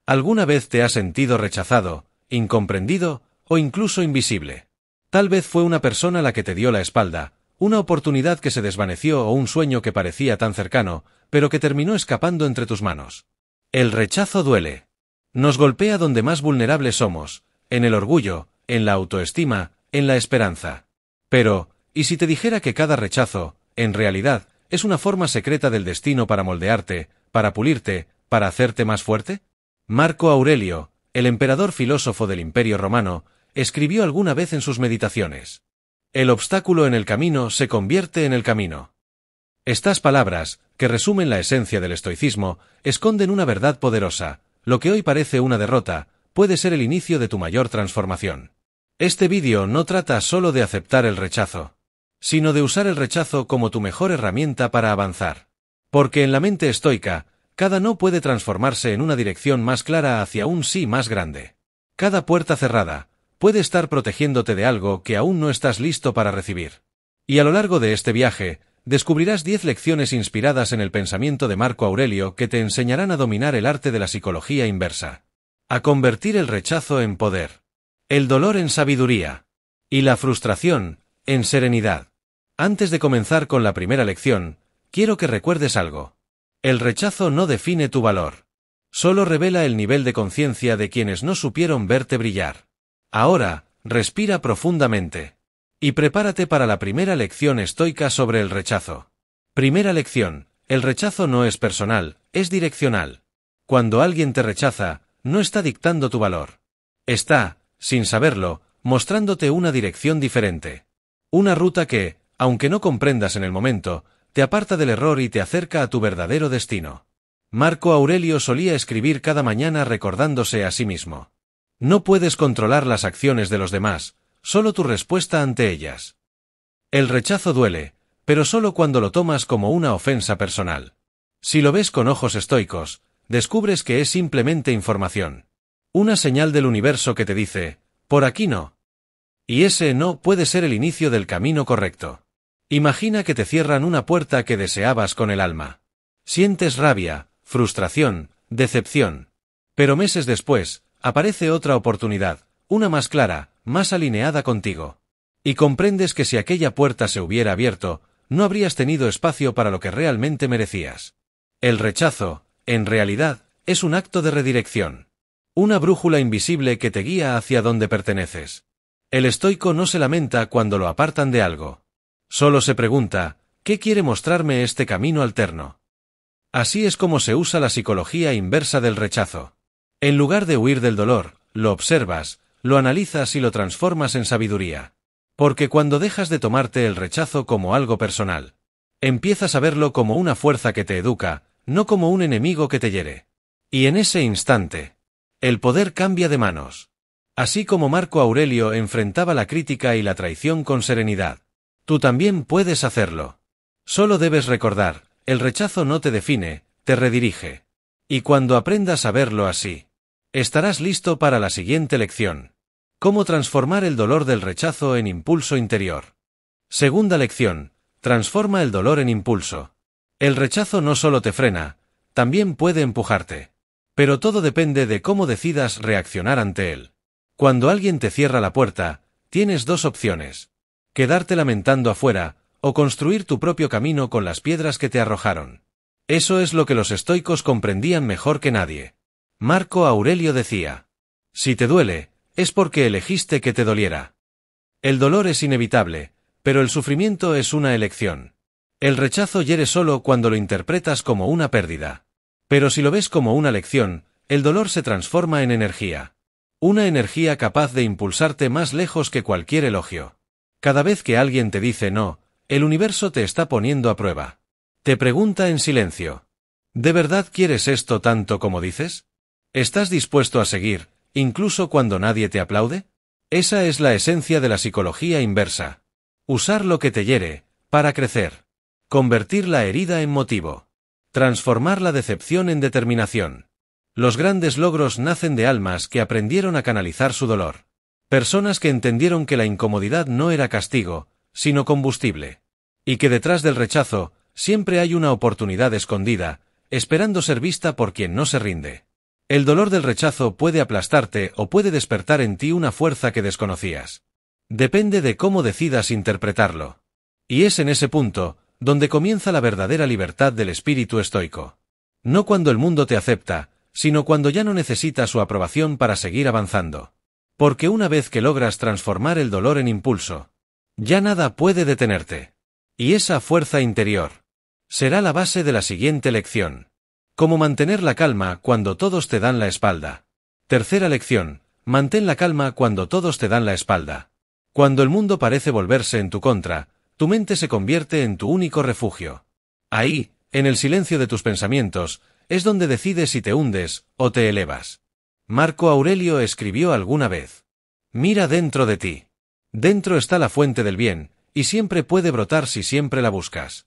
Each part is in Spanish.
¿Alguna vez te has sentido rechazado, incomprendido o incluso invisible? Tal vez fue una persona la que te dio la espalda, una oportunidad que se desvaneció o un sueño que parecía tan cercano, pero que terminó escapando entre tus manos. El rechazo duele. Nos golpea donde más vulnerables somos, en el orgullo, en la autoestima, en la esperanza. Pero, ¿y si te dijera que cada rechazo, en realidad, es una forma secreta del destino para moldearte, para pulirte, para hacerte más fuerte? Marco Aurelio, el emperador filósofo del Imperio Romano, escribió alguna vez en sus meditaciones: el obstáculo en el camino se convierte en el camino. Estas palabras, que resumen la esencia del estoicismo, esconden una verdad poderosa: lo que hoy parece una derrota, puede ser el inicio de tu mayor transformación. Este vídeo no trata solo de aceptar el rechazo, sino de usar el rechazo como tu mejor herramienta para avanzar. Porque en la mente estoica, cada no puede transformarse en una dirección más clara hacia un sí más grande. Cada puerta cerrada puede estar protegiéndote de algo que aún no estás listo para recibir. Y a lo largo de este viaje, descubrirás 10 lecciones inspiradas en el pensamiento de Marco Aurelio que te enseñarán a dominar el arte de la psicología inversa, a convertir el rechazo en poder, el dolor en sabiduría y la frustración en serenidad. Antes de comenzar con la primera lección, quiero que recuerdes algo. El rechazo no define tu valor. Solo revela el nivel de conciencia de quienes no supieron verte brillar. Ahora, respira profundamente. Y prepárate para la primera lección estoica sobre el rechazo. Primera lección: el rechazo no es personal, es direccional. Cuando alguien te rechaza, no está dictando tu valor. Está, sin saberlo, mostrándote una dirección diferente. Una ruta que, aunque no comprendas en el momento, te aparta del error y te acerca a tu verdadero destino. Marco Aurelio solía escribir cada mañana recordándose a sí mismo: no puedes controlar las acciones de los demás, solo tu respuesta ante ellas. El rechazo duele, pero solo cuando lo tomas como una ofensa personal. Si lo ves con ojos estoicos, descubres que es simplemente información. Una señal del universo que te dice: por aquí no. Y ese no puede ser el inicio del camino correcto. Imagina que te cierran una puerta que deseabas con el alma. Sientes rabia, frustración, decepción. Pero meses después, aparece otra oportunidad, una más clara, más alineada contigo. Y comprendes que si aquella puerta se hubiera abierto, no habrías tenido espacio para lo que realmente merecías. El rechazo, en realidad, es un acto de redirección. Una brújula invisible que te guía hacia donde perteneces. El estoico no se lamenta cuando lo apartan de algo. Solo se pregunta: ¿qué quiere mostrarme este camino alterno? Así es como se usa la psicología inversa del rechazo. En lugar de huir del dolor, lo observas, lo analizas y lo transformas en sabiduría. Porque cuando dejas de tomarte el rechazo como algo personal, empiezas a verlo como una fuerza que te educa, no como un enemigo que te hiere. Y en ese instante, el poder cambia de manos. Así como Marco Aurelio enfrentaba la crítica y la traición con serenidad, tú también puedes hacerlo. Solo debes recordar: el rechazo no te define, te redirige. Y cuando aprendas a verlo así, estarás listo para la siguiente lección: cómo transformar el dolor del rechazo en impulso interior. Segunda lección: transforma el dolor en impulso. El rechazo no solo te frena, también puede empujarte. Pero todo depende de cómo decidas reaccionar ante él. Cuando alguien te cierra la puerta, tienes dos opciones: quedarte lamentando afuera, o construir tu propio camino con las piedras que te arrojaron. Eso es lo que los estoicos comprendían mejor que nadie. Marco Aurelio decía: si te duele, es porque elegiste que te doliera. El dolor es inevitable, pero el sufrimiento es una elección. El rechazo hiere solo cuando lo interpretas como una pérdida. Pero si lo ves como una lección, el dolor se transforma en energía. Una energía capaz de impulsarte más lejos que cualquier elogio. Cada vez que alguien te dice no, el universo te está poniendo a prueba. Te pregunta en silencio: ¿de verdad quieres esto tanto como dices? ¿Estás dispuesto a seguir, incluso cuando nadie te aplaude? Esa es la esencia de la psicología inversa. Usar lo que te hiere, para crecer. Convertir la herida en motivo. Transformar la decepción en determinación. Los grandes logros nacen de almas que aprendieron a canalizar su dolor. Personas que entendieron que la incomodidad no era castigo, sino combustible. Y que detrás del rechazo, siempre hay una oportunidad escondida, esperando ser vista por quien no se rinde. El dolor del rechazo puede aplastarte o puede despertar en ti una fuerza que desconocías. Depende de cómo decidas interpretarlo. Y es en ese punto donde comienza la verdadera libertad del espíritu estoico. No cuando el mundo te acepta, sino cuando ya no necesitas su aprobación para seguir avanzando. Porque una vez que logras transformar el dolor en impulso, ya nada puede detenerte. Y esa fuerza interior será la base de la siguiente lección. Cómo mantener la calma cuando todos te dan la espalda. Tercera lección, mantén la calma cuando todos te dan la espalda. Cuando el mundo parece volverse en tu contra, tu mente se convierte en tu único refugio. Ahí, en el silencio de tus pensamientos, es donde decides si te hundes o te elevas. Marco Aurelio escribió alguna vez: mira dentro de ti. Dentro está la fuente del bien, y siempre puede brotar si siempre la buscas.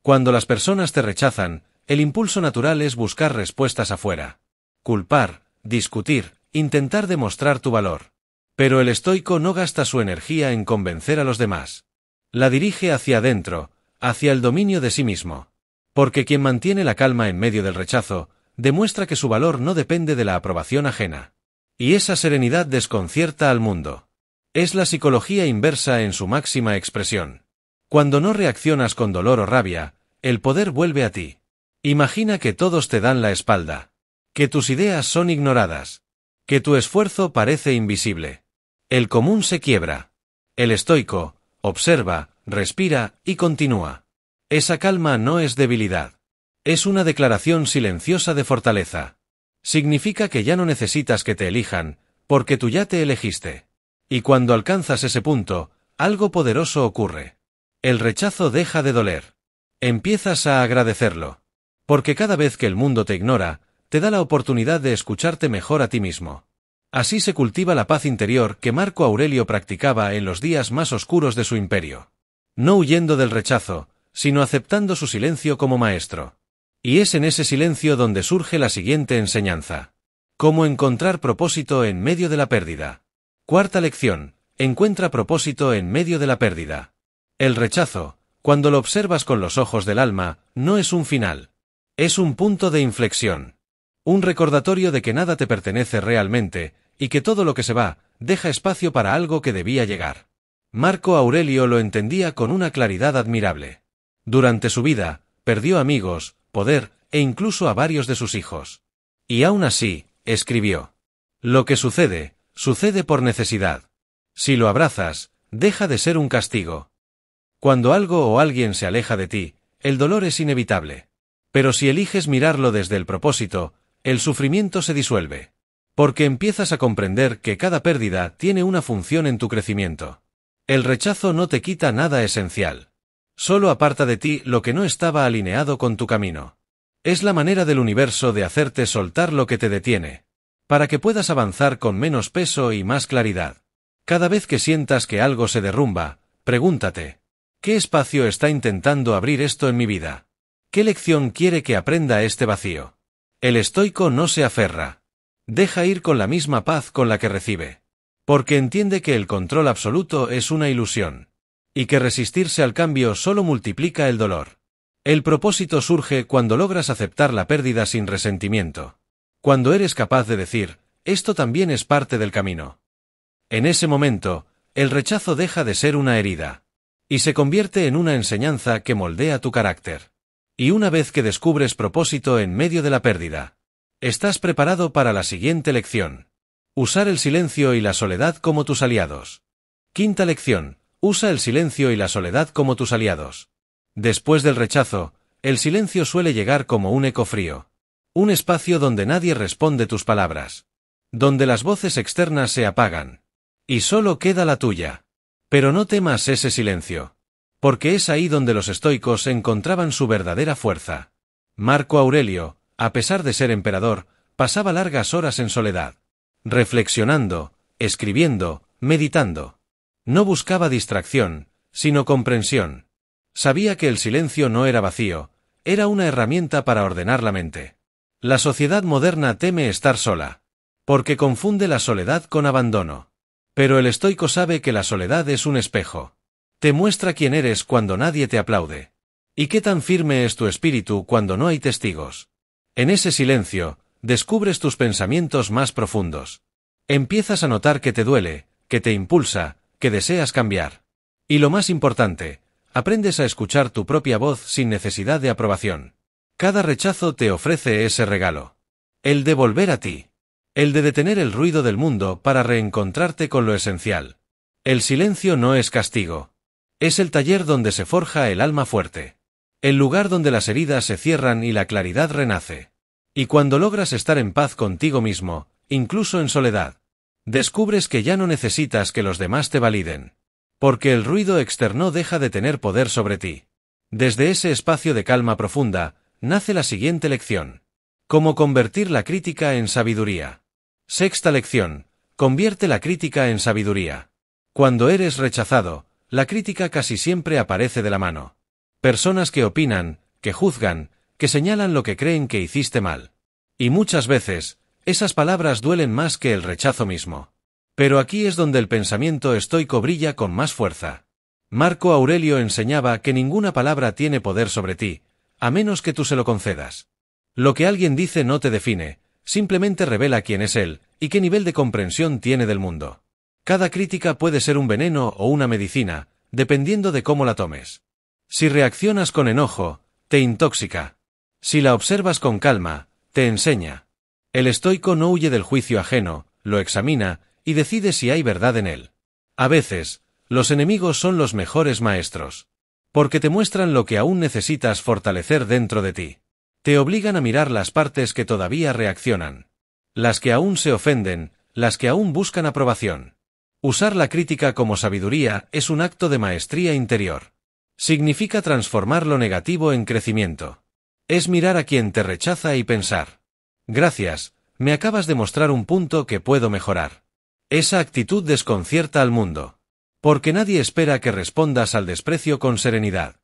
Cuando las personas te rechazan, el impulso natural es buscar respuestas afuera. Culpar, discutir, intentar demostrar tu valor. Pero el estoico no gasta su energía en convencer a los demás. La dirige hacia adentro, hacia el dominio de sí mismo. Porque quien mantiene la calma en medio del rechazo, demuestra que su valor no depende de la aprobación ajena. Y esa serenidad desconcierta al mundo. Es la psicología inversa en su máxima expresión. Cuando no reaccionas con dolor o rabia, el poder vuelve a ti. Imagina que todos te dan la espalda. Que tus ideas son ignoradas. Que tu esfuerzo parece invisible. El común se quiebra. El estoico observa, respira y continúa. Esa calma no es debilidad. Es una declaración silenciosa de fortaleza. Significa que ya no necesitas que te elijan, porque tú ya te elegiste. Y cuando alcanzas ese punto, algo poderoso ocurre. El rechazo deja de doler. Empiezas a agradecerlo. Porque cada vez que el mundo te ignora, te da la oportunidad de escucharte mejor a ti mismo. Así se cultiva la paz interior que Marco Aurelio practicaba en los días más oscuros de su imperio. No huyendo del rechazo, sino aceptando su silencio como maestro. Y es en ese silencio donde surge la siguiente enseñanza. Cómo encontrar propósito en medio de la pérdida. Cuarta lección, encuentra propósito en medio de la pérdida. El rechazo, cuando lo observas con los ojos del alma, no es un final. Es un punto de inflexión. Un recordatorio de que nada te pertenece realmente, y que todo lo que se va, deja espacio para algo que debía llegar. Marco Aurelio lo entendía con una claridad admirable. Durante su vida, perdió amigos, poder, e incluso a varios de sus hijos. Y aún así, escribió: lo que sucede, sucede por necesidad. Si lo abrazas, deja de ser un castigo. Cuando algo o alguien se aleja de ti, el dolor es inevitable. Pero si eliges mirarlo desde el propósito, el sufrimiento se disuelve. Porque empiezas a comprender que cada pérdida tiene una función en tu crecimiento. El rechazo no te quita nada esencial. Solo aparta de ti lo que no estaba alineado con tu camino. Es la manera del universo de hacerte soltar lo que te detiene, para que puedas avanzar con menos peso y más claridad. Cada vez que sientas que algo se derrumba, pregúntate: ¿qué espacio está intentando abrir esto en mi vida? ¿Qué lección quiere que aprenda este vacío? El estoico no se aferra. Deja ir con la misma paz con la que recibe. Porque entiende que el control absoluto es una ilusión. Y que resistirse al cambio solo multiplica el dolor. El propósito surge cuando logras aceptar la pérdida sin resentimiento. Cuando eres capaz de decir: esto también es parte del camino. En ese momento, el rechazo deja de ser una herida. Y se convierte en una enseñanza que moldea tu carácter. Y una vez que descubres propósito en medio de la pérdida, estás preparado para la siguiente lección. Usar el silencio y la soledad como tus aliados. Quinta lección. Usa el silencio y la soledad como tus aliados. Después del rechazo, el silencio suele llegar como un eco frío. Un espacio donde nadie responde tus palabras. Donde las voces externas se apagan. Y solo queda la tuya. Pero no temas ese silencio. Porque es ahí donde los estoicos encontraban su verdadera fuerza. Marco Aurelio, a pesar de ser emperador, pasaba largas horas en soledad. Reflexionando, escribiendo, meditando. No buscaba distracción, sino comprensión. Sabía que el silencio no era vacío, era una herramienta para ordenar la mente. La sociedad moderna teme estar sola, porque confunde la soledad con abandono. Pero el estoico sabe que la soledad es un espejo. Te muestra quién eres cuando nadie te aplaude. Y qué tan firme es tu espíritu cuando no hay testigos. En ese silencio, descubres tus pensamientos más profundos. Empiezas a notar que te duele, que te impulsa, que deseas cambiar. Y lo más importante, aprendes a escuchar tu propia voz sin necesidad de aprobación. Cada rechazo te ofrece ese regalo. El de volver a ti. El de detener el ruido del mundo para reencontrarte con lo esencial. El silencio no es castigo. Es el taller donde se forja el alma fuerte. El lugar donde las heridas se cierran y la claridad renace. Y cuando logras estar en paz contigo mismo, incluso en soledad, descubres que ya no necesitas que los demás te validen. Porque el ruido externo deja de tener poder sobre ti. Desde ese espacio de calma profunda, nace la siguiente lección. Cómo convertir la crítica en sabiduría. Sexta lección. Convierte la crítica en sabiduría. Cuando eres rechazado, la crítica casi siempre aparece de la mano. Personas que opinan, que juzgan, que señalan lo que creen que hiciste mal. Y muchas veces, esas palabras duelen más que el rechazo mismo. Pero aquí es donde el pensamiento estoico brilla con más fuerza. Marco Aurelio enseñaba que ninguna palabra tiene poder sobre ti, a menos que tú se lo concedas. Lo que alguien dice no te define, simplemente revela quién es él, y qué nivel de comprensión tiene del mundo. Cada crítica puede ser un veneno o una medicina, dependiendo de cómo la tomes. Si reaccionas con enojo, te intoxica. Si la observas con calma, te enseña. El estoico no huye del juicio ajeno, lo examina, y decide si hay verdad en él. A veces, los enemigos son los mejores maestros. Porque te muestran lo que aún necesitas fortalecer dentro de ti. Te obligan a mirar las partes que todavía reaccionan. Las que aún se ofenden, las que aún buscan aprobación. Usar la crítica como sabiduría es un acto de maestría interior. Significa transformar lo negativo en crecimiento. Es mirar a quien te rechaza y pensar: gracias, me acabas de mostrar un punto que puedo mejorar. Esa actitud desconcierta al mundo. Porque nadie espera que respondas al desprecio con serenidad.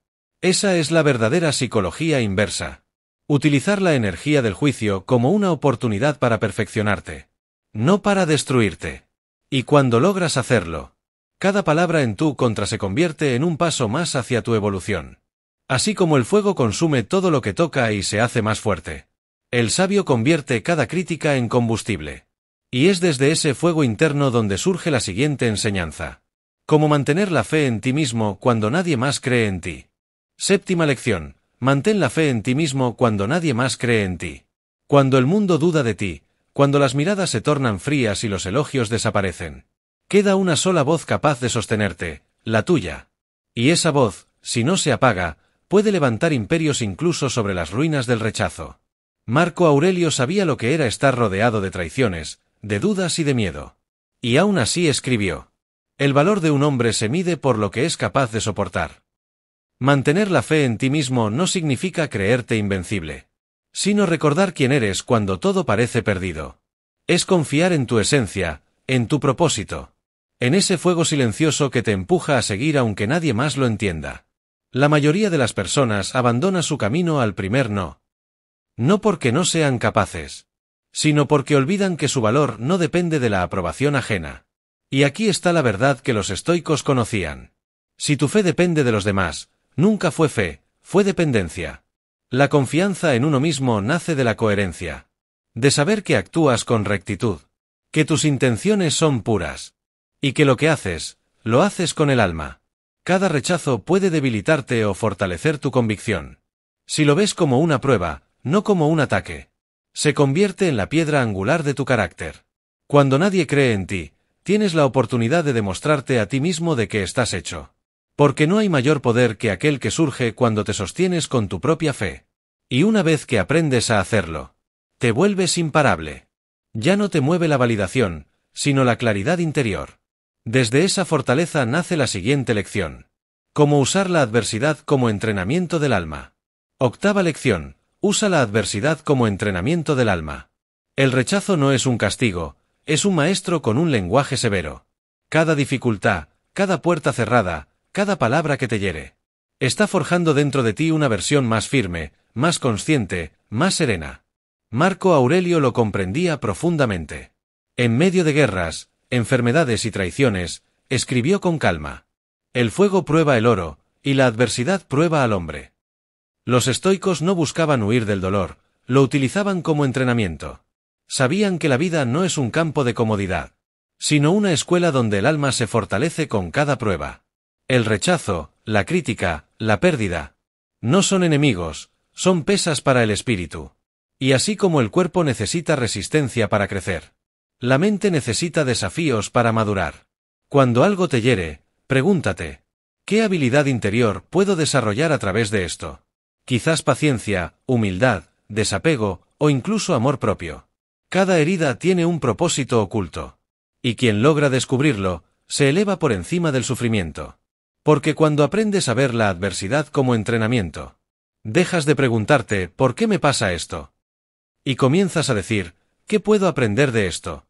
Esa es la verdadera psicología inversa. Utilizar la energía del juicio como una oportunidad para perfeccionarte. No para destruirte. Y cuando logras hacerlo, cada palabra en tu contra se convierte en un paso más hacia tu evolución. Así como el fuego consume todo lo que toca y se hace más fuerte, el sabio convierte cada crítica en combustible. Y es desde ese fuego interno donde surge la siguiente enseñanza. Cómo mantener la fe en ti mismo cuando nadie más cree en ti. Séptima lección. Mantén la fe en ti mismo cuando nadie más cree en ti. Cuando el mundo duda de ti, cuando las miradas se tornan frías y los elogios desaparecen, queda una sola voz capaz de sostenerte, la tuya. Y esa voz, si no se apaga, puede levantar imperios incluso sobre las ruinas del rechazo. Marco Aurelio sabía lo que era estar rodeado de traiciones, de dudas y de miedo. Y aún así escribió: el valor de un hombre se mide por lo que es capaz de soportar. Mantener la fe en ti mismo no significa creerte invencible, sino recordar quién eres cuando todo parece perdido. Es confiar en tu esencia, en tu propósito, en ese fuego silencioso que te empuja a seguir aunque nadie más lo entienda. La mayoría de las personas abandona su camino al primer no. No porque no sean capaces, sino porque olvidan que su valor no depende de la aprobación ajena. Y aquí está la verdad que los estoicos conocían. Si tu fe depende de los demás, nunca fue fe, fue dependencia. La confianza en uno mismo nace de la coherencia. De saber que actúas con rectitud, que tus intenciones son puras, y que lo que haces, lo haces con el alma. Cada rechazo puede debilitarte o fortalecer tu convicción. Si lo ves como una prueba, no como un ataque, se convierte en la piedra angular de tu carácter. Cuando nadie cree en ti, tienes la oportunidad de demostrarte a ti mismo de qué estás hecho. Porque no hay mayor poder que aquel que surge cuando te sostienes con tu propia fe. Y una vez que aprendes a hacerlo, te vuelves imparable. Ya no te mueve la validación, sino la claridad interior. Desde esa fortaleza nace la siguiente lección. Cómo usar la adversidad como entrenamiento del alma. Octava lección. Usa la adversidad como entrenamiento del alma. El rechazo no es un castigo, es un maestro con un lenguaje severo. Cada dificultad, cada puerta cerrada, cada palabra que te hiere, está forjando dentro de ti una versión más firme, más consciente, más serena. Marco Aurelio lo comprendía profundamente. En medio de guerras, enfermedades y traiciones, escribió con calma: el fuego prueba el oro, y la adversidad prueba al hombre. Los estoicos no buscaban huir del dolor, lo utilizaban como entrenamiento. Sabían que la vida no es un campo de comodidad, sino una escuela donde el alma se fortalece con cada prueba. El rechazo, la crítica, la pérdida, no son enemigos, son pesas para el espíritu. Y así como el cuerpo necesita resistencia para crecer, la mente necesita desafíos para madurar. Cuando algo te hiere, pregúntate, ¿qué habilidad interior puedo desarrollar a través de esto? Quizás paciencia, humildad, desapego, o incluso amor propio. Cada herida tiene un propósito oculto. Y quien logra descubrirlo, se eleva por encima del sufrimiento. Porque cuando aprendes a ver la adversidad como entrenamiento, dejas de preguntarte ¿por qué me pasa esto? Y comienzas a decir, ¿qué puedo aprender de esto?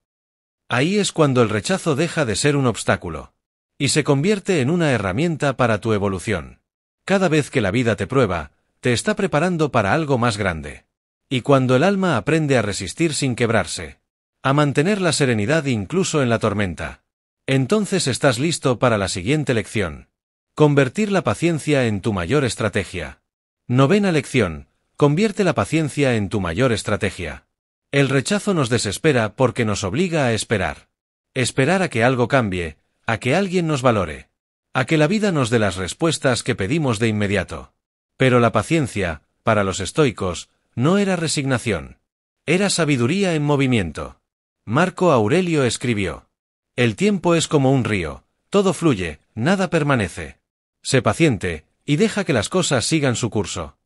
Ahí es cuando el rechazo deja de ser un obstáculo y se convierte en una herramienta para tu evolución. Cada vez que la vida te prueba, te está preparando para algo más grande. Y cuando el alma aprende a resistir sin quebrarse, a mantener la serenidad incluso en la tormenta, entonces estás listo para la siguiente lección. Convertir la paciencia en tu mayor estrategia. Novena lección. Convierte la paciencia en tu mayor estrategia. El rechazo nos desespera porque nos obliga a esperar. Esperar a que algo cambie, a que alguien nos valore, a que la vida nos dé las respuestas que pedimos de inmediato. Pero la paciencia, para los estoicos, no era resignación. Era sabiduría en movimiento. Marco Aurelio escribió: el tiempo es como un río, todo fluye, nada permanece. Sé paciente, y deja que las cosas sigan su curso.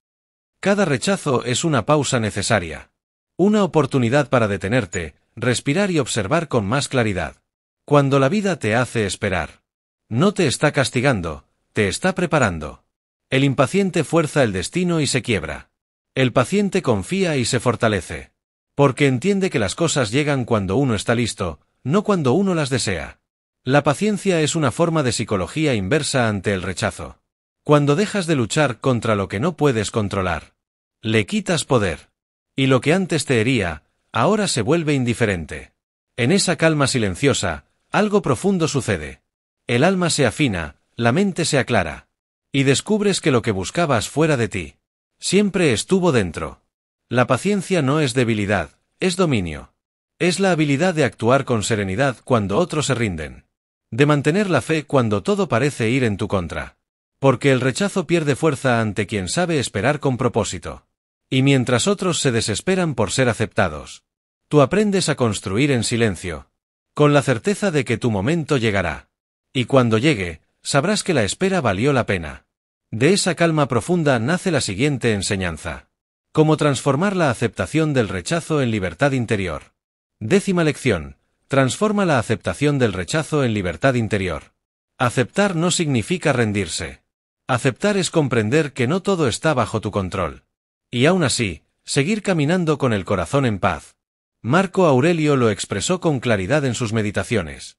Cada rechazo es una pausa necesaria. Una oportunidad para detenerte, respirar y observar con más claridad. Cuando la vida te hace esperar, no te está castigando, te está preparando. El impaciente fuerza el destino y se quiebra. El paciente confía y se fortalece. Porque entiende que las cosas llegan cuando uno está listo, no cuando uno las desea. La paciencia es una forma de psicología inversa ante el rechazo. Cuando dejas de luchar contra lo que no puedes controlar, le quitas poder. Y lo que antes te hería, ahora se vuelve indiferente. En esa calma silenciosa, algo profundo sucede. El alma se afina, la mente se aclara. Y descubres que lo que buscabas fuera de ti siempre estuvo dentro. La paciencia no es debilidad, es dominio. Es la habilidad de actuar con serenidad cuando otros se rinden. De mantener la fe cuando todo parece ir en tu contra. Porque el rechazo pierde fuerza ante quien sabe esperar con propósito. Y mientras otros se desesperan por ser aceptados, tú aprendes a construir en silencio, con la certeza de que tu momento llegará. Y cuando llegue, sabrás que la espera valió la pena. De esa calma profunda nace la siguiente enseñanza. Cómo transformar la aceptación del rechazo en libertad interior. 10ª lección. Transforma la aceptación del rechazo en libertad interior. Aceptar no significa rendirse. Aceptar es comprender que no todo está bajo tu control. Y aún así, seguir caminando con el corazón en paz. Marco Aurelio lo expresó con claridad en sus meditaciones.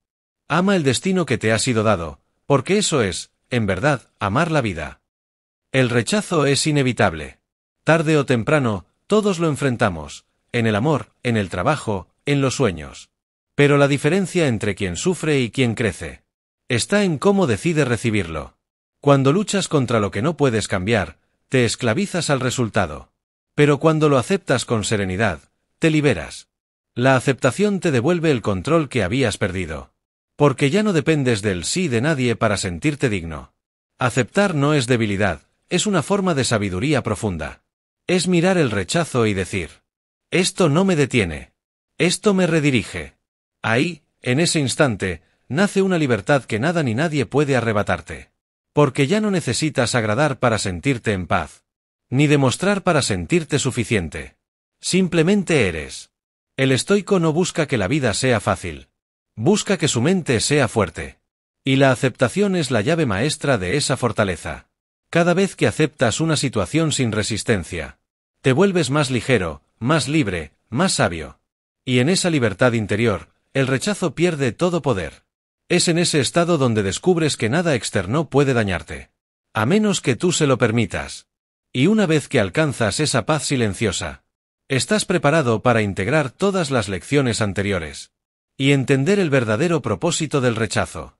Ama el destino que te ha sido dado, porque eso es, en verdad, amar la vida. El rechazo es inevitable. Tarde o temprano, todos lo enfrentamos, en el amor, en el trabajo, en los sueños. Pero la diferencia entre quien sufre y quien crece está en cómo decide recibirlo. Cuando luchas contra lo que no puedes cambiar, te esclavizas al resultado. Pero cuando lo aceptas con serenidad, te liberas. La aceptación te devuelve el control que habías perdido. Porque ya no dependes del sí de nadie para sentirte digno. Aceptar no es debilidad, es una forma de sabiduría profunda. Es mirar el rechazo y decir: esto no me detiene. Esto me redirige. Ahí, en ese instante, nace una libertad que nada ni nadie puede arrebatarte. Porque ya no necesitas agradar para sentirte en paz, ni demostrar para sentirte suficiente. Simplemente eres. El estoico no busca que la vida sea fácil. Busca que su mente sea fuerte. Y la aceptación es la llave maestra de esa fortaleza. Cada vez que aceptas una situación sin resistencia, te vuelves más ligero, más libre, más sabio. Y en esa libertad interior, el rechazo pierde todo poder. Es en ese estado donde descubres que nada externo puede dañarte, a menos que tú se lo permitas. Y una vez que alcanzas esa paz silenciosa, estás preparado para integrar todas las lecciones anteriores y entender el verdadero propósito del rechazo.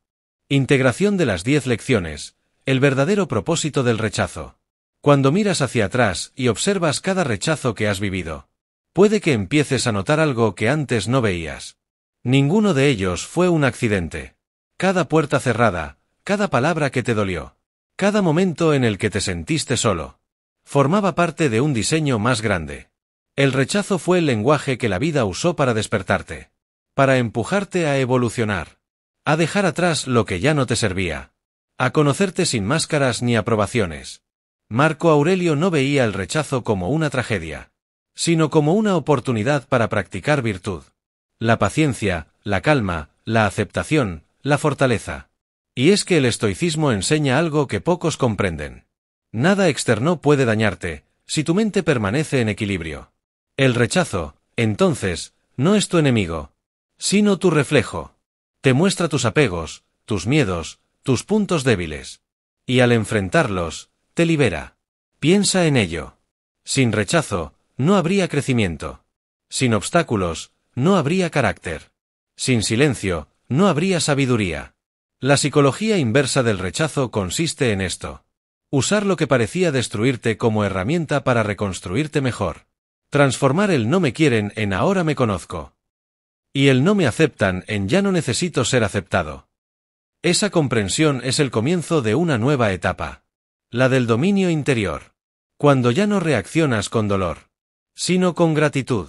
Integración de las 10 lecciones, el verdadero propósito del rechazo. Cuando miras hacia atrás y observas cada rechazo que has vivido, Puede que empieces a notar algo que antes no veías. Ninguno de ellos fue un accidente. Cada puerta cerrada, cada palabra que te dolió, cada momento en el que te sentiste solo, formaba parte de un diseño más grande. El rechazo fue el lenguaje que la vida usó para despertarte, para empujarte a evolucionar, a dejar atrás lo que ya no te servía, a conocerte sin máscaras ni aprobaciones. Marco Aurelio no veía el rechazo como una tragedia, sino como una oportunidad para practicar virtud. La paciencia, la calma, la aceptación, la fortaleza. Y es que el estoicismo enseña algo que pocos comprenden. Nada externo puede dañarte, si tu mente permanece en equilibrio. El rechazo, entonces, no es tu enemigo, sino tu reflejo. Te muestra tus apegos, tus miedos, tus puntos débiles. Y al enfrentarlos, te libera. Piensa en ello. Sin rechazo, no habría crecimiento. Sin obstáculos, no habría carácter. Sin silencio, no habría sabiduría. La psicología inversa del rechazo consiste en esto. Usar lo que parecía destruirte como herramienta para reconstruirte mejor. Transformar el no me quieren en ahora me conozco. Y el no me aceptan en ya no necesito ser aceptado. Esa comprensión es el comienzo de una nueva etapa. La del dominio interior. Cuando ya no reaccionas con dolor, sino con gratitud.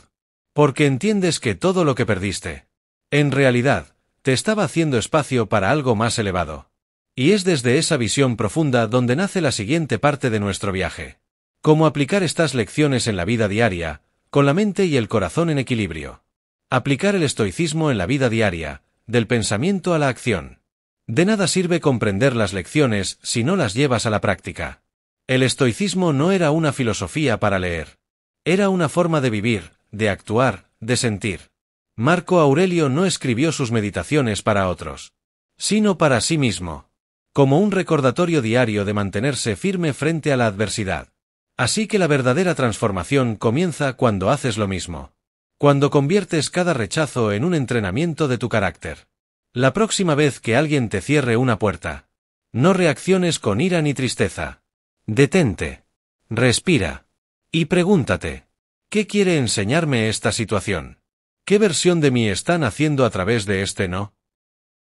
Porque entiendes que todo lo que perdiste, en realidad, te estaba haciendo espacio para algo más elevado. Y es desde esa visión profunda donde nace la siguiente parte de nuestro viaje. Cómo aplicar estas lecciones en la vida diaria, con la mente y el corazón en equilibrio. Aplicar el estoicismo en la vida diaria, del pensamiento a la acción. De nada sirve comprender las lecciones si no las llevas a la práctica. El estoicismo no era una filosofía para leer. Era una forma de vivir, de actuar, de sentir. Marco Aurelio no escribió sus meditaciones para otros, sino para sí mismo, como un recordatorio diario de mantenerse firme frente a la adversidad. Así que la verdadera transformación comienza cuando haces lo mismo. Cuando conviertes cada rechazo en un entrenamiento de tu carácter. La próxima vez que alguien te cierre una puerta, no reacciones con ira ni tristeza. Detente. Respira. Y pregúntate, ¿qué quiere enseñarme esta situación? ¿Qué versión de mí están haciendo a través de este no?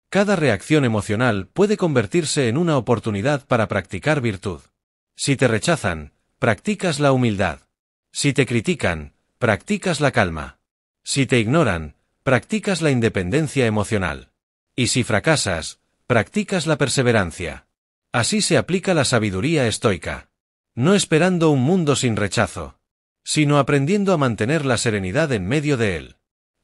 Cada reacción emocional puede convertirse en una oportunidad para practicar virtud. Si te rechazan, practicas la humildad. Si te critican, practicas la calma. Si te ignoran, practicas la independencia emocional. Y si fracasas, practicas la perseverancia. Así se aplica la sabiduría estoica. No esperando un mundo sin rechazo, sino aprendiendo a mantener la serenidad en medio de él.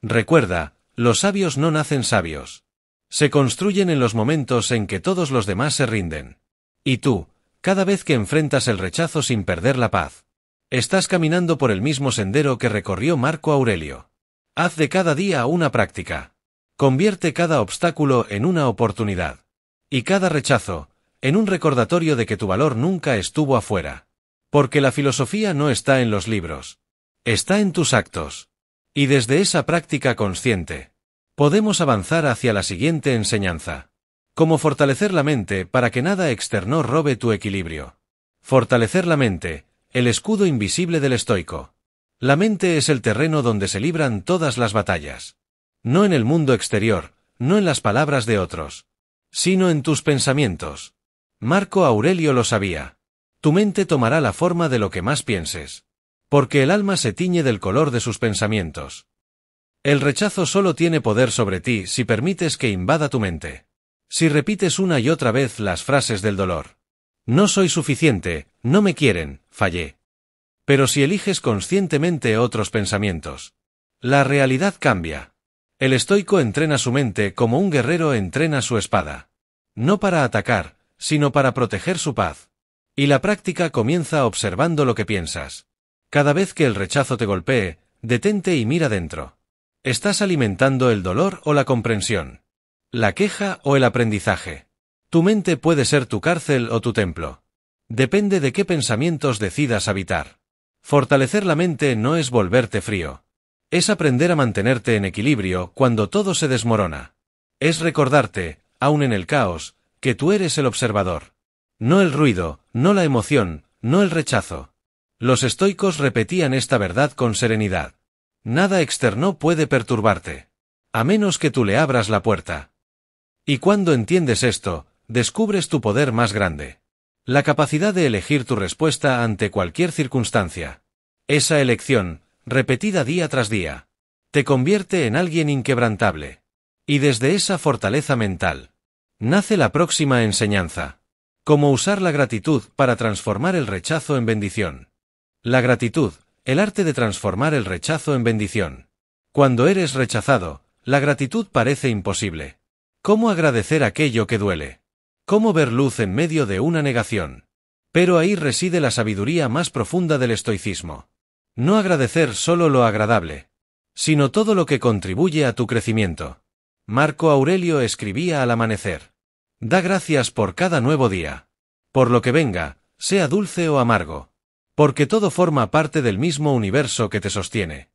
Recuerda, los sabios no nacen sabios. Se construyen en los momentos en que todos los demás se rinden. Y tú, cada vez que enfrentas el rechazo sin perder la paz, estás caminando por el mismo sendero que recorrió Marco Aurelio. Haz de cada día una práctica. Convierte cada obstáculo en una oportunidad. Y cada rechazo, en un recordatorio de que tu valor nunca estuvo afuera. Porque la filosofía no está en los libros. Está en tus actos. Y desde esa práctica consciente, podemos avanzar hacia la siguiente enseñanza. Cómo fortalecer la mente para que nada externo robe tu equilibrio. Fortalecer la mente, el escudo invisible del estoico. La mente es el terreno donde se libran todas las batallas. No en el mundo exterior, no en las palabras de otros, sino en tus pensamientos. Marco Aurelio lo sabía. Tu mente tomará la forma de lo que más pienses. Porque el alma se tiñe del color de sus pensamientos. El rechazo solo tiene poder sobre ti si permites que invada tu mente. Si repites una y otra vez las frases del dolor. No soy suficiente, no me quieren, fallé. Pero si eliges conscientemente otros pensamientos, la realidad cambia. El estoico entrena su mente como un guerrero entrena su espada. No para atacar, sino para proteger su paz. Y la práctica comienza observando lo que piensas. Cada vez que el rechazo te golpee, detente y mira dentro. ¿Estás alimentando el dolor o la comprensión? ¿La queja o el aprendizaje? Tu mente puede ser tu cárcel o tu templo. Depende de qué pensamientos decidas habitar. Fortalecer la mente no es volverte frío. Es aprender a mantenerte en equilibrio cuando todo se desmorona. Es recordarte, aun en el caos, que tú eres el observador. No el ruido, no la emoción, no el rechazo. Los estoicos repetían esta verdad con serenidad. Nada externo puede perturbarte. A menos que tú le abras la puerta. Y cuando entiendes esto, descubres tu poder más grande. La capacidad de elegir tu respuesta ante cualquier circunstancia. Esa elección, repetida día tras día, te convierte en alguien inquebrantable. Y desde esa fortaleza mental, nace la próxima enseñanza. Cómo usar la gratitud para transformar el rechazo en bendición. La gratitud, el arte de transformar el rechazo en bendición. Cuando eres rechazado, la gratitud parece imposible. ¿Cómo agradecer aquello que duele? ¿Cómo ver luz en medio de una negación? Pero ahí reside la sabiduría más profunda del estoicismo. No agradecer solo lo agradable, sino todo lo que contribuye a tu crecimiento. Marco Aurelio escribía al amanecer. Da gracias por cada nuevo día. Por lo que venga, sea dulce o amargo. Porque todo forma parte del mismo universo que te sostiene.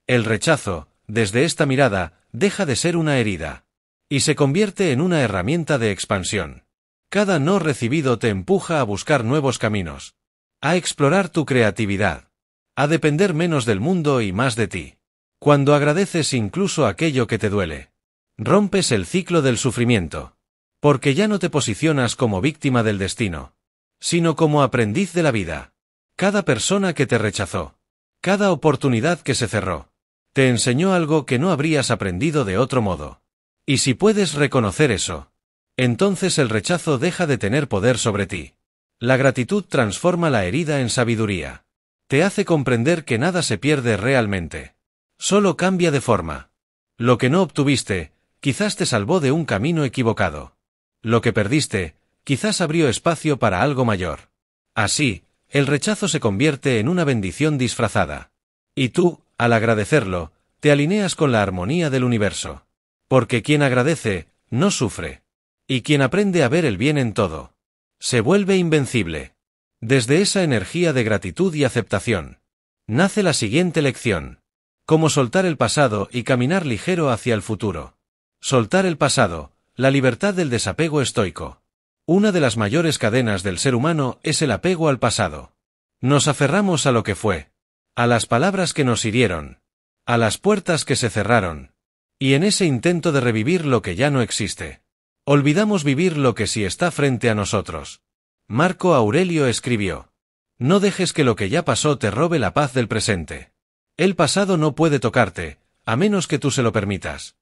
El rechazo, desde esta mirada, deja de ser una herida. Y se convierte en una herramienta de expansión. Cada no recibido te empuja a buscar nuevos caminos. A explorar tu creatividad. A depender menos del mundo y más de ti. Cuando agradeces incluso aquello que te duele, rompes el ciclo del sufrimiento. Porque ya no te posicionas como víctima del destino, sino como aprendiz de la vida. Cada persona que te rechazó, cada oportunidad que se cerró, te enseñó algo que no habrías aprendido de otro modo. Y si puedes reconocer eso, entonces el rechazo deja de tener poder sobre ti. La gratitud transforma la herida en sabiduría. Te hace comprender que nada se pierde realmente. Solo cambia de forma. Lo que no obtuviste, quizás te salvó de un camino equivocado. Lo que perdiste, quizás abrió espacio para algo mayor. Así, el rechazo se convierte en una bendición disfrazada. Y tú, al agradecerlo, te alineas con la armonía del universo. Porque quien agradece, no sufre. Y quien aprende a ver el bien en todo, se vuelve invencible. Desde esa energía de gratitud y aceptación, nace la siguiente lección. Cómo soltar el pasado y caminar ligero hacia el futuro. Soltar el pasado, la libertad del desapego estoico. Una de las mayores cadenas del ser humano es el apego al pasado. Nos aferramos a lo que fue, a las palabras que nos hirieron, a las puertas que se cerraron. Y en ese intento de revivir lo que ya no existe, olvidamos vivir lo que sí está frente a nosotros. Marco Aurelio escribió: no dejes que lo que ya pasó te robe la paz del presente. El pasado no puede tocarte, a menos que tú se lo permitas.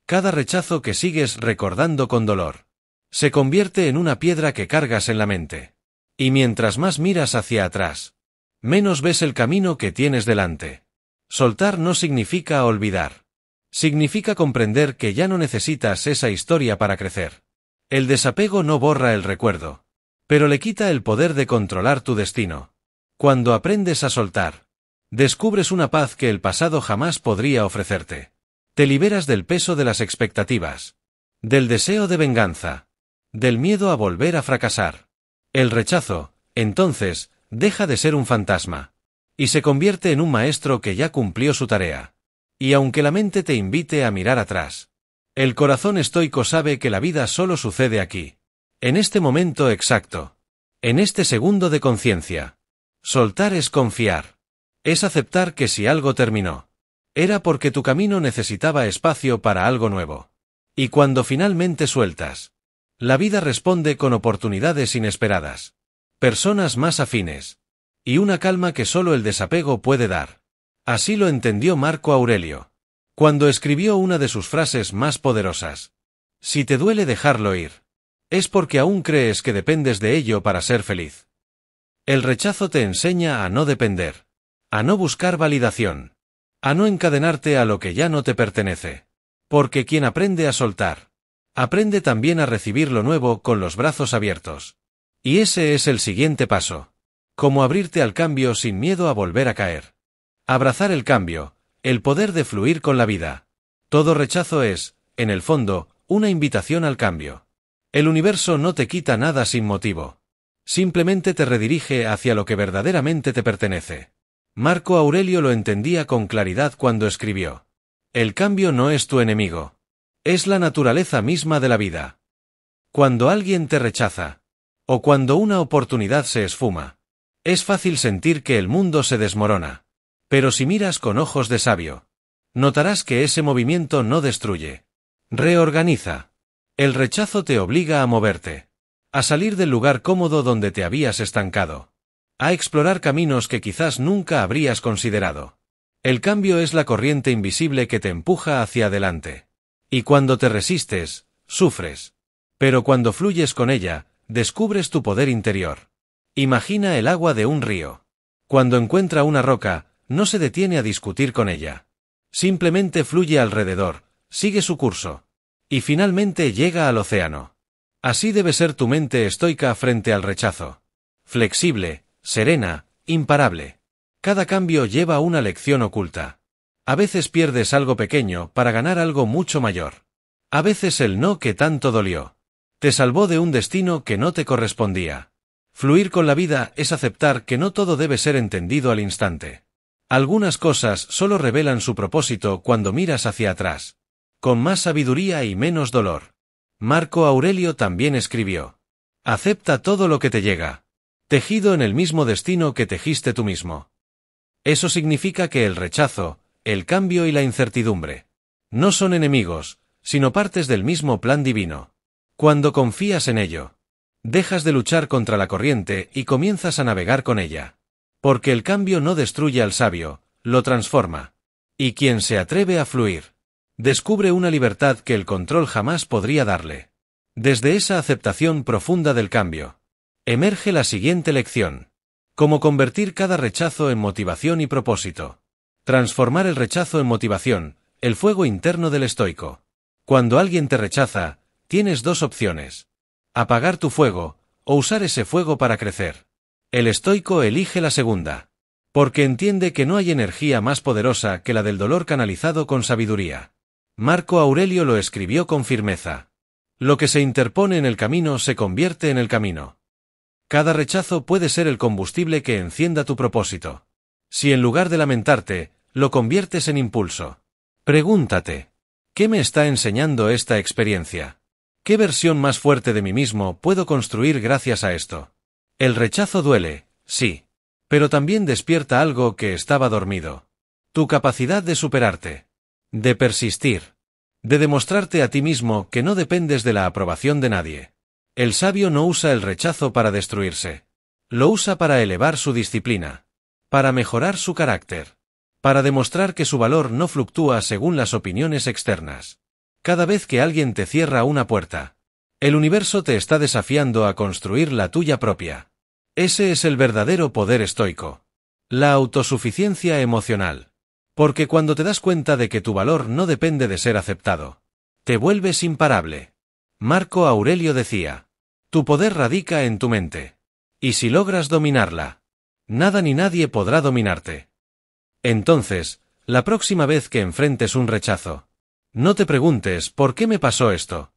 Cada rechazo que sigues recordando con dolor, se convierte en una piedra que cargas en la mente. Y mientras más miras hacia atrás, menos ves el camino que tienes delante. Soltar no significa olvidar. Significa comprender que ya no necesitas esa historia para crecer. El desapego no borra el recuerdo, pero le quita el poder de controlar tu destino. Cuando aprendes a soltar, descubres una paz que el pasado jamás podría ofrecerte. Te liberas del peso de las expectativas, del deseo de venganza, del miedo a volver a fracasar. El rechazo, entonces, deja de ser un fantasma, y se convierte en un maestro que ya cumplió su tarea. Y aunque la mente te invite a mirar atrás, el corazón estoico sabe que la vida solo sucede aquí, en este momento exacto, en este segundo de conciencia. Soltar es confiar. Es aceptar que si algo terminó, era porque tu camino necesitaba espacio para algo nuevo. Y cuando finalmente sueltas, la vida responde con oportunidades inesperadas, personas más afines, y una calma que solo el desapego puede dar. Así lo entendió Marco Aurelio, cuando escribió una de sus frases más poderosas. Si te duele dejarlo ir, es porque aún crees que dependes de ello para ser feliz. El rechazo te enseña a no depender, a no buscar validación, a no encadenarte a lo que ya no te pertenece. Porque quien aprende a soltar, aprende también a recibir lo nuevo con los brazos abiertos. Y ese es el siguiente paso. Como abrirte al cambio sin miedo a volver a caer. Abrazar el cambio, el poder de fluir con la vida. Todo rechazo es, en el fondo, una invitación al cambio. El universo no te quita nada sin motivo. Simplemente te redirige hacia lo que verdaderamente te pertenece. Marco Aurelio lo entendía con claridad cuando escribió: el cambio no es tu enemigo. Es la naturaleza misma de la vida. Cuando alguien te rechaza, o cuando una oportunidad se esfuma, es fácil sentir que el mundo se desmorona. Pero si miras con ojos de sabio, notarás que ese movimiento no destruye. Reorganiza. El rechazo te obliga a moverte. A salir del lugar cómodo donde te habías estancado. A explorar caminos que quizás nunca habrías considerado. El cambio es la corriente invisible que te empuja hacia adelante. Y cuando te resistes, sufres. Pero cuando fluyes con ella, descubres tu poder interior. Imagina el agua de un río. Cuando encuentra una roca, no se detiene a discutir con ella. Simplemente fluye alrededor, sigue su curso. Y finalmente llega al océano. Así debe ser tu mente estoica frente al rechazo. Flexible, serena, imparable. Cada cambio lleva una lección oculta. A veces pierdes algo pequeño para ganar algo mucho mayor. A veces el no que tanto dolió te salvó de un destino que no te correspondía. Fluir con la vida es aceptar que no todo debe ser entendido al instante. Algunas cosas solo revelan su propósito cuando miras hacia atrás. Con más sabiduría y menos dolor. Marco Aurelio también escribió: acepta todo lo que te llega, tejido en el mismo destino que tejiste tú mismo. Eso significa que el rechazo, el cambio y la incertidumbre no son enemigos, sino partes del mismo plan divino. Cuando confías en ello, dejas de luchar contra la corriente y comienzas a navegar con ella. Porque el cambio no destruye al sabio, lo transforma. Y quien se atreve a fluir, descubre una libertad que el control jamás podría darle. Desde esa aceptación profunda del cambio, emerge la siguiente lección. Cómo convertir cada rechazo en motivación y propósito. Transformar el rechazo en motivación, el fuego interno del estoico. Cuando alguien te rechaza, tienes dos opciones: apagar tu fuego, o usar ese fuego para crecer. El estoico elige la segunda. Porque entiende que no hay energía más poderosa que la del dolor canalizado con sabiduría. Marco Aurelio lo escribió con firmeza. Lo que se interpone en el camino se convierte en el camino. Cada rechazo puede ser el combustible que encienda tu propósito. Si en lugar de lamentarte, lo conviertes en impulso. Pregúntate: ¿qué me está enseñando esta experiencia? ¿Qué versión más fuerte de mí mismo puedo construir gracias a esto? El rechazo duele, sí. Pero también despierta algo que estaba dormido. Tu capacidad de superarte. De persistir. De demostrarte a ti mismo que no dependes de la aprobación de nadie. El sabio no usa el rechazo para destruirse. Lo usa para elevar su disciplina. Para mejorar su carácter. Para demostrar que su valor no fluctúa según las opiniones externas. Cada vez que alguien te cierra una puerta, el universo te está desafiando a construir la tuya propia. Ese es el verdadero poder estoico. La autosuficiencia emocional. Porque cuando te das cuenta de que tu valor no depende de ser aceptado, te vuelves imparable. Marco Aurelio decía: tu poder radica en tu mente. Y si logras dominarla, nada ni nadie podrá dominarte. Entonces, la próxima vez que enfrentes un rechazo, no te preguntes ¿por qué me pasó esto?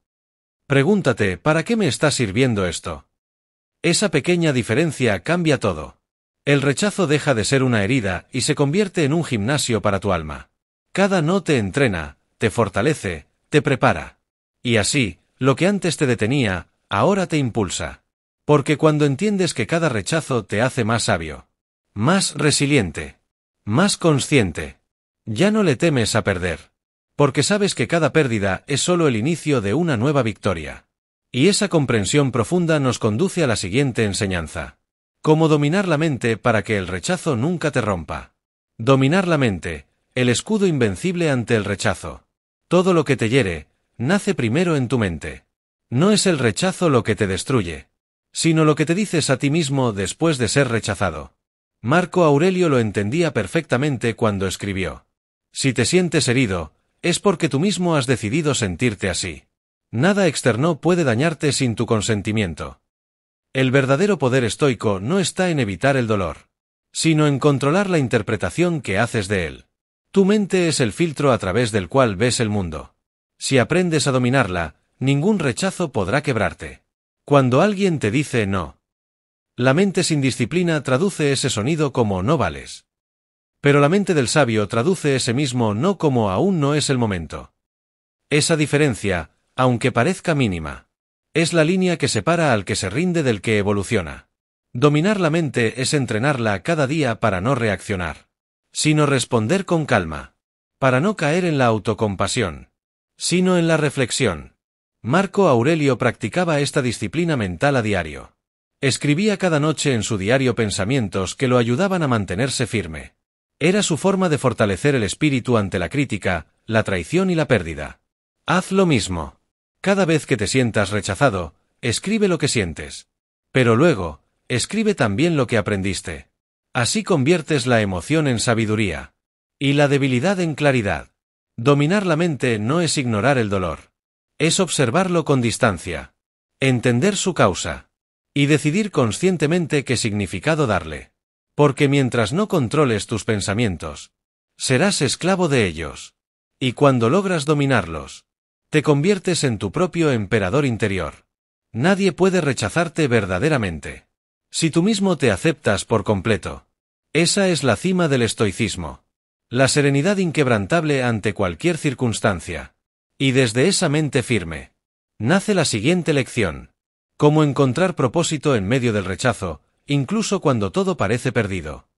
Pregúntate ¿para qué me está sirviendo esto? Esa pequeña diferencia cambia todo. El rechazo deja de ser una herida y se convierte en un gimnasio para tu alma. Cada no te entrena, te fortalece, te prepara. Y así, lo que antes te detenía, ahora te impulsa. Porque cuando entiendes que cada rechazo te hace más sabio, más resiliente, más consciente, ya no le temes a perder. Porque sabes que cada pérdida es solo el inicio de una nueva victoria. Y esa comprensión profunda nos conduce a la siguiente enseñanza. Cómo dominar la mente para que el rechazo nunca te rompa. Dominar la mente, el escudo invencible ante el rechazo. Todo lo que te hiere, nace primero en tu mente. No es el rechazo lo que te destruye, sino lo que te dices a ti mismo después de ser rechazado. Marco Aurelio lo entendía perfectamente cuando escribió: si te sientes herido, es porque tú mismo has decidido sentirte así. Nada externo puede dañarte sin tu consentimiento. El verdadero poder estoico no está en evitar el dolor, sino en controlar la interpretación que haces de él. Tu mente es el filtro a través del cual ves el mundo. Si aprendes a dominarla, ningún rechazo podrá quebrarte. Cuando alguien te dice no, la mente sin disciplina traduce ese sonido como no vales. Pero la mente del sabio traduce ese mismo no como aún no es el momento. Esa diferencia, aunque parezca mínima, es la línea que separa al que se rinde del que evoluciona. Dominar la mente es entrenarla cada día para no reaccionar. sino responder con calma, para no caer en la autocompasión, sino en la reflexión. Marco Aurelio practicaba esta disciplina mental a diario. Escribía cada noche en su diario pensamientos que lo ayudaban a mantenerse firme. Era su forma de fortalecer el espíritu ante la crítica, la traición y la pérdida. Haz lo mismo. Cada vez que te sientas rechazado, escribe lo que sientes. Pero luego, escribe también lo que aprendiste. Así conviertes la emoción en sabiduría. Y la debilidad en claridad. Dominar la mente no es ignorar el dolor. Es observarlo con distancia. Entender su causa. Y decidir conscientemente qué significado darle. Porque mientras no controles tus pensamientos, serás esclavo de ellos. Y cuando logras dominarlos, te conviertes en tu propio emperador interior. Nadie puede rechazarte verdaderamente. Si tú mismo te aceptas por completo. Esa es la cima del estoicismo. La serenidad inquebrantable ante cualquier circunstancia. Y desde esa mente firme, nace la siguiente lección. Cómo encontrar propósito en medio del rechazo, incluso cuando todo parece perdido.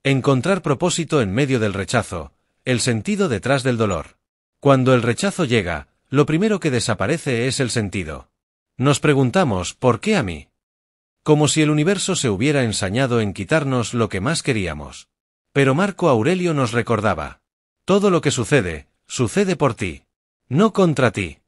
Encontrar propósito en medio del rechazo, el sentido detrás del dolor. Cuando el rechazo llega, lo primero que desaparece es el sentido. Nos preguntamos, ¿por qué a mí? Como si el universo se hubiera ensañado en quitarnos lo que más queríamos. Pero Marco Aurelio nos recordaba. Todo lo que sucede, sucede por ti. No contra ti.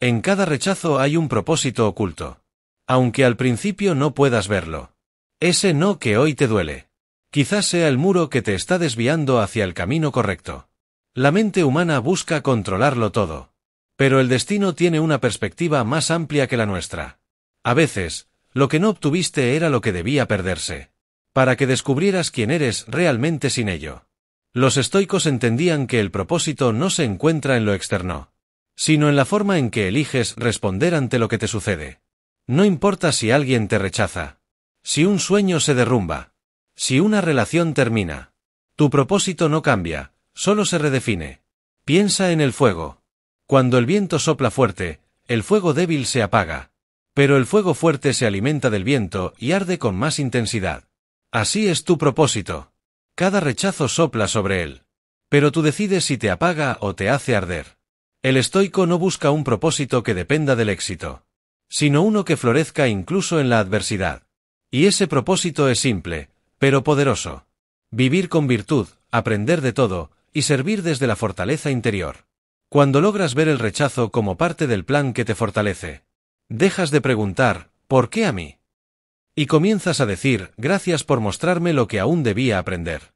En cada rechazo hay un propósito oculto. Aunque al principio no puedas verlo. Ese no que hoy te duele. Quizás sea el muro que te está desviando hacia el camino correcto. La mente humana busca controlarlo todo. Pero el destino tiene una perspectiva más amplia que la nuestra. A veces, lo que no obtuviste era lo que debía perderse. Para que descubrieras quién eres realmente sin ello. Los estoicos entendían que el propósito no se encuentra en lo externo, sino en la forma en que eliges responder ante lo que te sucede. No importa si alguien te rechaza, si un sueño se derrumba, si una relación termina. Tu propósito no cambia, solo se redefine. Piensa en el fuego. Cuando el viento sopla fuerte, el fuego débil se apaga. Pero el fuego fuerte se alimenta del viento y arde con más intensidad. Así es tu propósito. Cada rechazo sopla sobre él. Pero tú decides si te apaga o te hace arder. El estoico no busca un propósito que dependa del éxito, sino uno que florezca incluso en la adversidad. Y ese propósito es simple, pero poderoso. Vivir con virtud, aprender de todo, y servir desde la fortaleza interior. Cuando logras ver el rechazo como parte del plan que te fortalece, dejas de preguntar, ¿por qué a mí? Y comienzas a decir, gracias por mostrarme lo que aún debía aprender.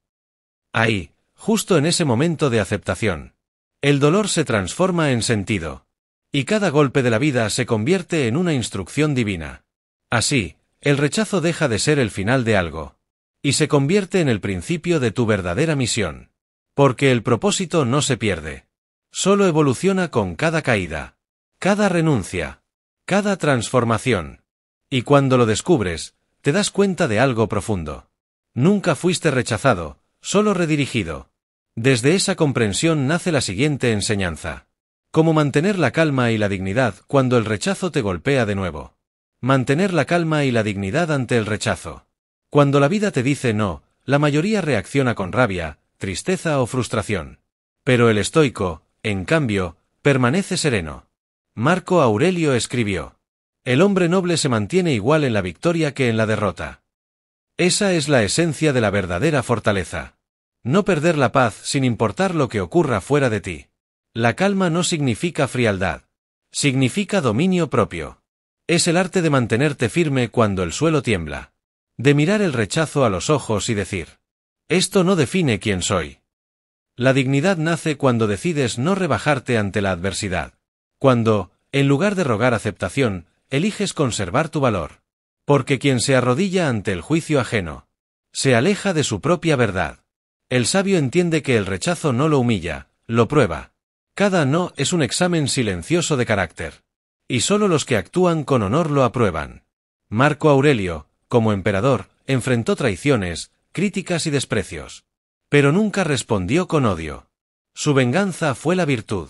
Ahí, justo en ese momento de aceptación, el dolor se transforma en sentido. Y cada golpe de la vida se convierte en una instrucción divina. Así, el rechazo deja de ser el final de algo. Y se convierte en el principio de tu verdadera misión. Porque el propósito no se pierde. Solo evoluciona con cada caída, cada renuncia, cada transformación. Y cuando lo descubres, te das cuenta de algo profundo. Nunca fuiste rechazado, solo redirigido. Desde esa comprensión nace la siguiente enseñanza. Cómo mantener la calma y la dignidad cuando el rechazo te golpea de nuevo. Mantener la calma y la dignidad ante el rechazo. Cuando la vida te dice no, la mayoría reacciona con rabia, tristeza o frustración. Pero el estoico, en cambio, permanece sereno. Marco Aurelio escribió: el hombre noble se mantiene igual en la victoria que en la derrota. Esa es la esencia de la verdadera fortaleza. No perder la paz sin importar lo que ocurra fuera de ti. La calma no significa frialdad. Significa dominio propio. Es el arte de mantenerte firme cuando el suelo tiembla. De mirar el rechazo a los ojos y decir: esto no define quién soy. La dignidad nace cuando decides no rebajarte ante la adversidad. Cuando, en lugar de rogar aceptación, eliges conservar tu valor. Porque quien se arrodilla ante el juicio ajeno, se aleja de su propia verdad. El sabio entiende que el rechazo no lo humilla, lo prueba. Cada no es un examen silencioso de carácter. Y solo los que actúan con honor lo aprueban. Marco Aurelio, como emperador, enfrentó traiciones, críticas y desprecios. Pero nunca respondió con odio. Su venganza fue la virtud.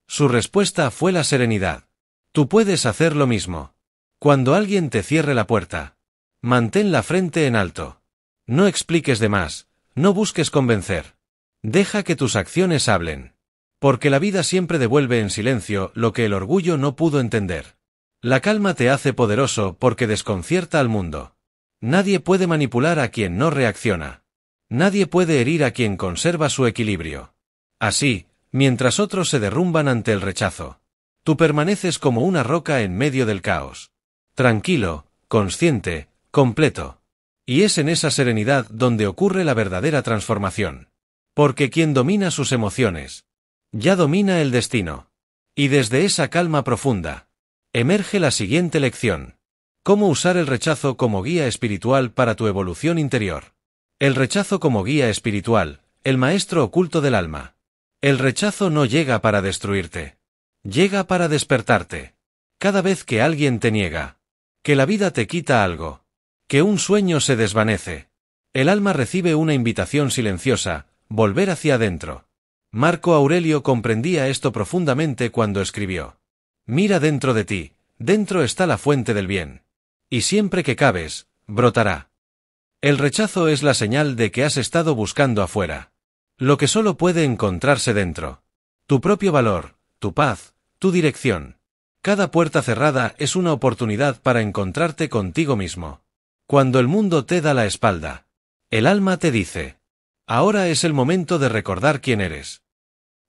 Su respuesta fue la serenidad. Tú puedes hacer lo mismo. Cuando alguien te cierre la puerta, mantén la frente en alto. No expliques de más, No busques convencer. Deja que tus acciones hablen. Porque la vida siempre devuelve en silencio lo que el orgullo no pudo entender. La calma te hace poderoso porque desconcierta al mundo. Nadie puede manipular a quien no reacciona. Nadie puede herir a quien conserva su equilibrio. Así, mientras otros se derrumban ante el rechazo, tú permaneces como una roca en medio del caos. Tranquilo, consciente, completo. Y es en esa serenidad donde ocurre la verdadera transformación. Porque quien domina sus emociones, ya domina el destino. Y desde esa calma profunda, emerge la siguiente lección. Cómo usar el rechazo como guía espiritual para tu evolución interior. El rechazo como guía espiritual, el maestro oculto del alma. El rechazo no llega para destruirte. Llega para despertarte. Cada vez que alguien te niega, que la vida te quita algo, que un sueño se desvanece, el alma recibe una invitación silenciosa, volver hacia adentro. Marco Aurelio comprendía esto profundamente cuando escribió: mira dentro de ti, dentro está la fuente del bien. Y siempre que cabes, brotará. El rechazo es la señal de que has estado buscando afuera lo que solo puede encontrarse dentro. Tu propio valor, tu paz, tu dirección. Cada puerta cerrada es una oportunidad para encontrarte contigo mismo. Cuando el mundo te da la espalda, el alma te dice: ahora es el momento de recordar quién eres.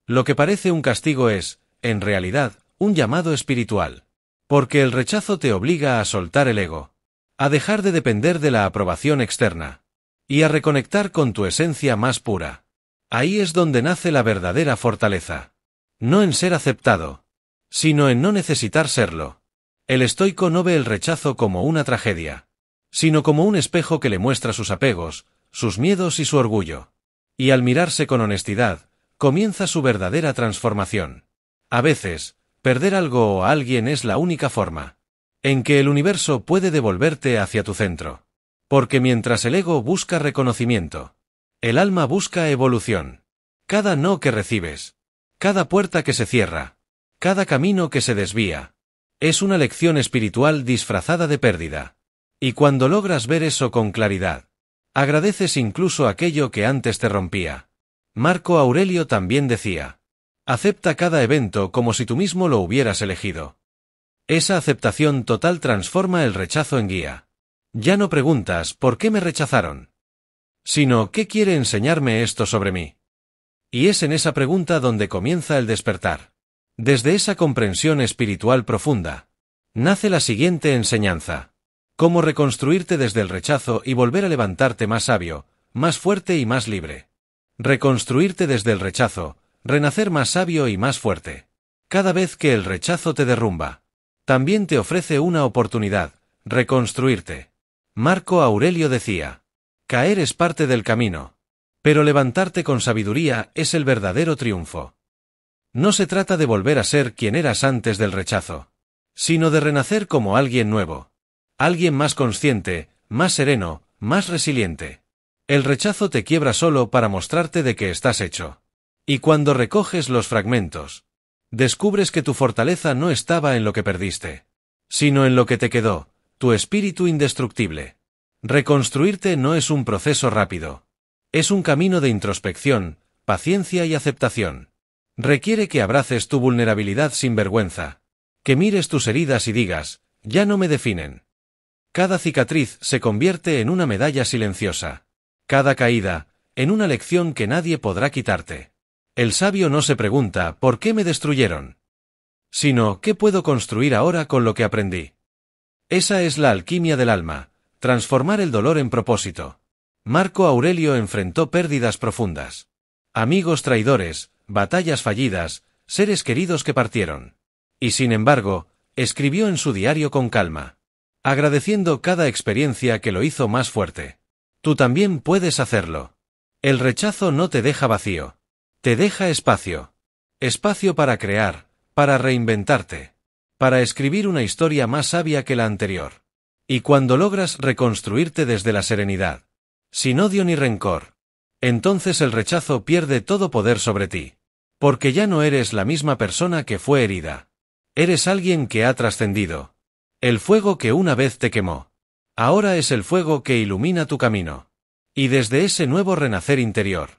Lo que parece un castigo es, en realidad, un llamado espiritual. Porque el rechazo te obliga a soltar el ego, a dejar de depender de la aprobación externa, y a reconectar con tu esencia más pura. Ahí es donde nace la verdadera fortaleza. No en ser aceptado, sino en no necesitar serlo. El estoico no ve el rechazo como una tragedia, sino como un espejo que le muestra sus apegos, sus miedos y su orgullo. Y al mirarse con honestidad, comienza su verdadera transformación. A veces, perder algo o a alguien es la única forma en que el universo puede devolverte hacia tu centro. Porque mientras el ego busca reconocimiento, el alma busca evolución. Cada no que recibes, cada puerta que se cierra, cada camino que se desvía, es una lección espiritual disfrazada de pérdida. Y cuando logras ver eso con claridad, agradeces incluso aquello que antes te rompía. Marco Aurelio también decía: acepta cada evento como si tú mismo lo hubieras elegido. Esa aceptación total transforma el rechazo en guía. Ya no preguntas ¿por qué me rechazaron?, sino ¿qué quiere enseñarme esto sobre mí? Y es en esa pregunta donde comienza el despertar. Desde esa comprensión espiritual profunda, nace la siguiente enseñanza: cómo reconstruirte desde el rechazo y volver a levantarte más sabio, más fuerte y más libre. Reconstruirte desde el rechazo, renacer más sabio y más fuerte. Cada vez que el rechazo te derrumba, también te ofrece una oportunidad: reconstruirte. Marco Aurelio decía: caer es parte del camino, pero levantarte con sabiduría es el verdadero triunfo. No se trata de volver a ser quien eras antes del rechazo, sino de renacer como alguien nuevo. Alguien más consciente, más sereno, más resiliente. El rechazo te quiebra solo para mostrarte de qué estás hecho. Y cuando recoges los fragmentos, descubres que tu fortaleza no estaba en lo que perdiste, sino en lo que te quedó, tu espíritu indestructible. Reconstruirte no es un proceso rápido. Es un camino de introspección, paciencia y aceptación. Requiere que abraces tu vulnerabilidad sin vergüenza, que mires tus heridas y digas: ya no me definen. Cada cicatriz se convierte en una medalla silenciosa. Cada caída, en una lección que nadie podrá quitarte. El sabio no se pregunta ¿por qué me destruyeron?, sino ¿qué puedo construir ahora con lo que aprendí? Esa es la alquimia del alma, transformar el dolor en propósito. Marco Aurelio enfrentó pérdidas profundas. Amigos traidores, batallas fallidas, seres queridos que partieron. Y sin embargo, escribió en su diario con calma, agradeciendo cada experiencia que lo hizo más fuerte. Tú también puedes hacerlo. El rechazo no te deja vacío. Te deja espacio. Espacio para crear, para reinventarte, para escribir una historia más sabia que la anterior. Y cuando logras reconstruirte desde la serenidad, sin odio ni rencor, entonces el rechazo pierde todo poder sobre ti. Porque ya no eres la misma persona que fue herida. Eres alguien que ha trascendido. El fuego que una vez te quemó, ahora es el fuego que ilumina tu camino. Y desde ese nuevo renacer interior,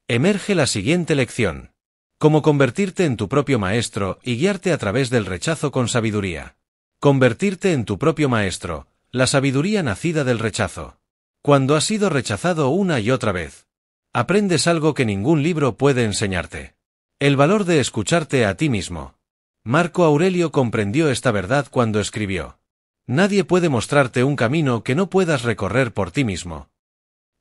emerge la siguiente lección. Cómo convertirte en tu propio maestro y guiarte a través del rechazo con sabiduría. Convertirte en tu propio maestro, la sabiduría nacida del rechazo. Cuando has sido rechazado una y otra vez, aprendes algo que ningún libro puede enseñarte. El valor de escucharte a ti mismo. Marco Aurelio comprendió esta verdad cuando escribió: nadie puede mostrarte un camino que no puedas recorrer por ti mismo.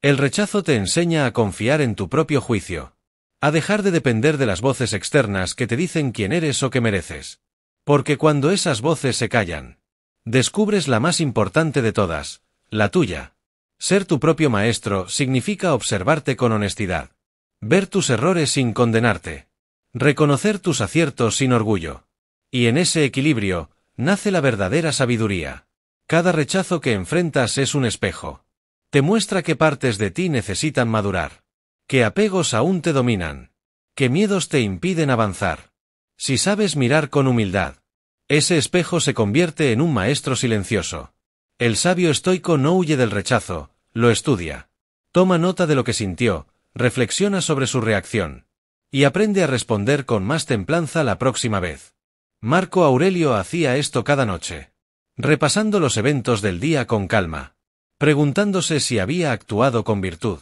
El rechazo te enseña a confiar en tu propio juicio. A dejar de depender de las voces externas que te dicen quién eres o qué mereces. Porque cuando esas voces se callan, descubres la más importante de todas, la tuya. Ser tu propio maestro significa observarte con honestidad. Ver tus errores sin condenarte. Reconocer tus aciertos sin orgullo. Y en ese equilibrio, nace la verdadera sabiduría. Cada rechazo que enfrentas es un espejo. Te muestra qué partes de ti necesitan madurar. Qué apegos aún te dominan. Qué miedos te impiden avanzar. Si sabes mirar con humildad, ese espejo se convierte en un maestro silencioso. El sabio estoico no huye del rechazo, lo estudia. Toma nota de lo que sintió, reflexiona sobre su reacción. Y aprende a responder con más templanza la próxima vez. Marco Aurelio hacía esto cada noche. Repasando los eventos del día con calma. Preguntándose si había actuado con virtud.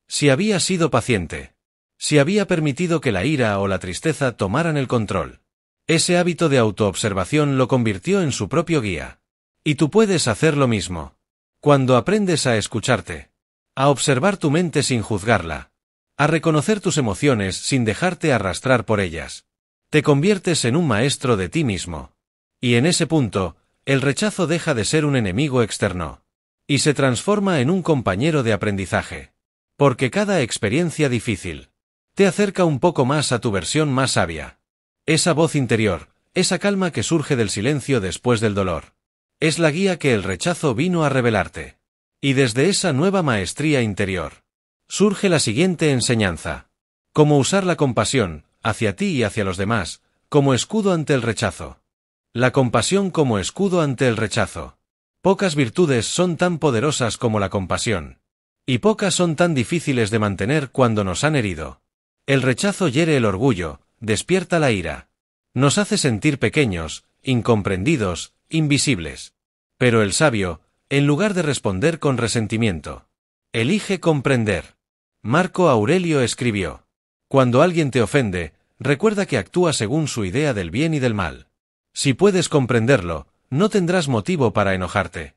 Si había sido paciente. Si había permitido que la ira o la tristeza tomaran el control. Ese hábito de autoobservación lo convirtió en su propio guía. Y tú puedes hacer lo mismo. Cuando aprendes a escucharte. A observar tu mente sin juzgarla. A reconocer tus emociones sin dejarte arrastrar por ellas. Te conviertes en un maestro de ti mismo. Y en ese punto, el rechazo deja de ser un enemigo externo. Y se transforma en un compañero de aprendizaje. Porque cada experiencia difícil te acerca un poco más a tu versión más sabia. Esa voz interior, esa calma que surge del silencio después del dolor. Es la guía que el rechazo vino a revelarte. Y desde esa nueva maestría interior, surge la siguiente enseñanza. Cómo usar la compasión, hacia ti y hacia los demás, como escudo ante el rechazo. La compasión como escudo ante el rechazo. Pocas virtudes son tan poderosas como la compasión. Y pocas son tan difíciles de mantener cuando nos han herido. El rechazo hiere el orgullo, despierta la ira. Nos hace sentir pequeños, incomprendidos, invisibles. Pero el sabio, en lugar de responder con resentimiento, elige comprender. Marco Aurelio escribió: cuando alguien te ofende, recuerda que actúa según su idea del bien y del mal. Si puedes comprenderlo, no tendrás motivo para enojarte.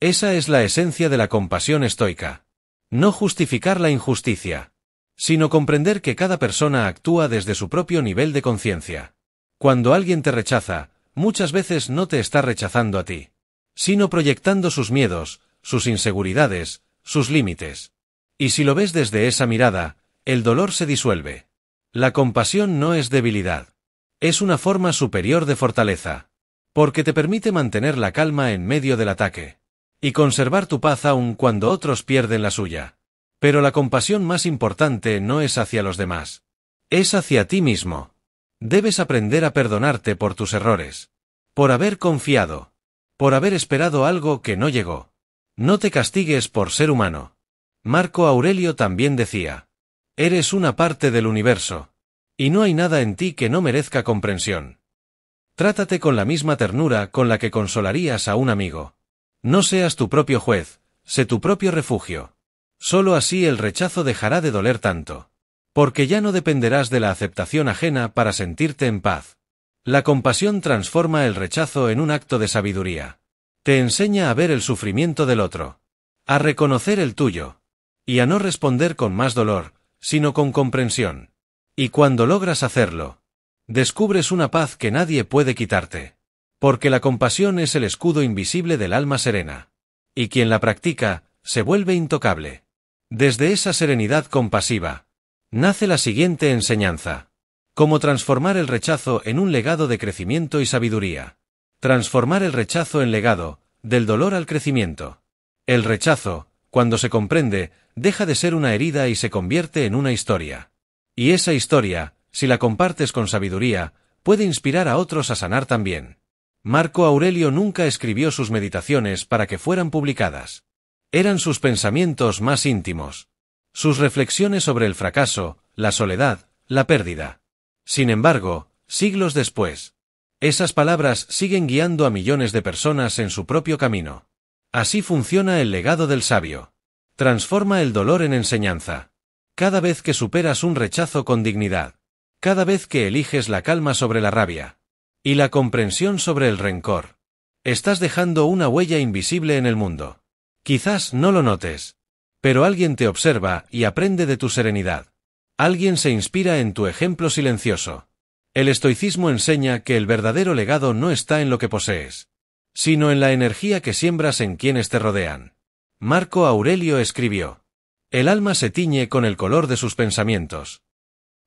Esa es la esencia de la compasión estoica. No justificar la injusticia, sino comprender que cada persona actúa desde su propio nivel de conciencia. Cuando alguien te rechaza, muchas veces no te está rechazando a ti, sino proyectando sus miedos, sus inseguridades, sus límites. Y si lo ves desde esa mirada, el dolor se disuelve. La compasión no es debilidad. Es una forma superior de fortaleza. Porque te permite mantener la calma en medio del ataque. Y conservar tu paz aun cuando otros pierden la suya. Pero la compasión más importante no es hacia los demás. Es hacia ti mismo. Debes aprender a perdonarte por tus errores. Por haber confiado. Por haber esperado algo que no llegó. No te castigues por ser humano. Marco Aurelio también decía: eres una parte del universo. Y no hay nada en ti que no merezca comprensión. Trátate con la misma ternura con la que consolarías a un amigo. No seas tu propio juez, sé tu propio refugio. Solo así el rechazo dejará de doler tanto. Porque ya no dependerás de la aceptación ajena para sentirte en paz. La compasión transforma el rechazo en un acto de sabiduría. Te enseña a ver el sufrimiento del otro. A reconocer el tuyo. Y a no responder con más dolor, sino con comprensión. Y cuando logras hacerlo, descubres una paz que nadie puede quitarte. Porque la compasión es el escudo invisible del alma serena. Y quien la practica, se vuelve intocable. Desde esa serenidad compasiva, nace la siguiente enseñanza. Cómo transformar el rechazo en un legado de crecimiento y sabiduría. Transformar el rechazo en legado, del dolor al crecimiento. El rechazo, cuando se comprende, deja de ser una herida y se convierte en una historia. Y esa historia, si la compartes con sabiduría, puede inspirar a otros a sanar también. Marco Aurelio nunca escribió sus meditaciones para que fueran publicadas. Eran sus pensamientos más íntimos. Sus reflexiones sobre el fracaso, la soledad, la pérdida. Sin embargo, siglos después, esas palabras siguen guiando a millones de personas en su propio camino. Así funciona el legado del sabio. Transforma el dolor en enseñanza. Cada vez que superas un rechazo con dignidad. Cada vez que eliges la calma sobre la rabia. Y la comprensión sobre el rencor. Estás dejando una huella invisible en el mundo. Quizás no lo notes. Pero alguien te observa y aprende de tu serenidad. Alguien se inspira en tu ejemplo silencioso. El estoicismo enseña que el verdadero legado no está en lo que posees, sino en la energía que siembras en quienes te rodean. Marco Aurelio escribió: el alma se tiñe con el color de sus pensamientos.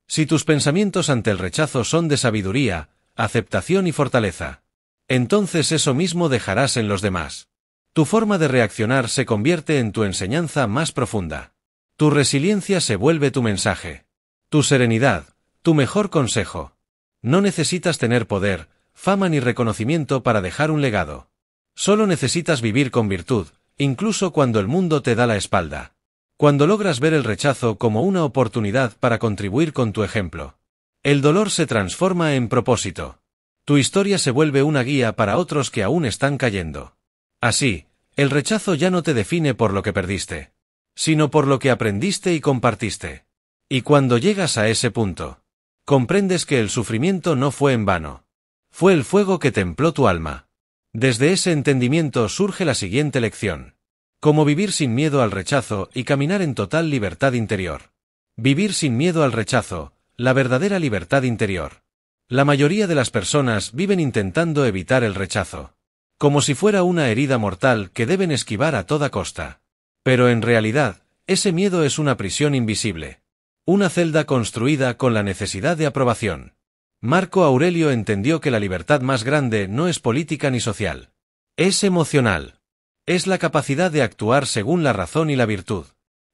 Si tus pensamientos ante el rechazo son de sabiduría, aceptación y fortaleza, entonces eso mismo dejarás en los demás. Tu forma de reaccionar se convierte en tu enseñanza más profunda. Tu resiliencia se vuelve tu mensaje. Tu serenidad, tu mejor consejo. No necesitas tener poder, fama ni reconocimiento para dejar un legado. Solo necesitas vivir con virtud, incluso cuando el mundo te da la espalda. Cuando logras ver el rechazo como una oportunidad para contribuir con tu ejemplo. El dolor se transforma en propósito. Tu historia se vuelve una guía para otros que aún están cayendo. Así, el rechazo ya no te define por lo que perdiste, sino por lo que aprendiste y compartiste. Y cuando llegas a ese punto, comprendes que el sufrimiento no fue en vano. Fue el fuego que templó tu alma. Desde ese entendimiento surge la siguiente lección. Cómo vivir sin miedo al rechazo y caminar en total libertad interior. Vivir sin miedo al rechazo, la verdadera libertad interior. La mayoría de las personas viven intentando evitar el rechazo, como si fuera una herida mortal que deben esquivar a toda costa. Pero en realidad, ese miedo es una prisión invisible. Una celda construida con la necesidad de aprobación. Marco Aurelio entendió que la libertad más grande no es política ni social. Es emocional. Es la capacidad de actuar según la razón y la virtud,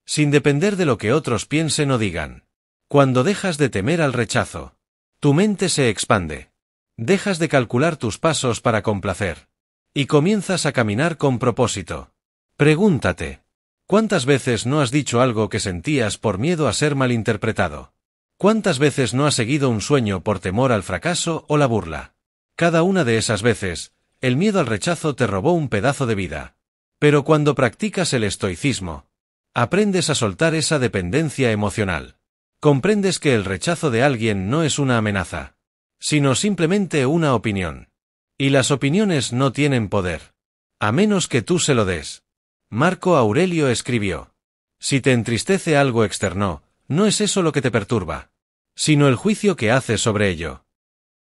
sin depender de lo que otros piensen o digan. Cuando dejas de temer al rechazo, tu mente se expande. Dejas de calcular tus pasos para complacer. Y comienzas a caminar con propósito. Pregúntate. ¿Cuántas veces no has dicho algo que sentías por miedo a ser malinterpretado? ¿Cuántas veces no has seguido un sueño por temor al fracaso o la burla? Cada una de esas veces, el miedo al rechazo te robó un pedazo de vida. Pero cuando practicas el estoicismo, aprendes a soltar esa dependencia emocional. Comprendes que el rechazo de alguien no es una amenaza, sino simplemente una opinión. Y las opiniones no tienen poder, a menos que tú se lo des. Marco Aurelio escribió: si te entristece algo externo, no es eso lo que te perturba, sino el juicio que haces sobre ello.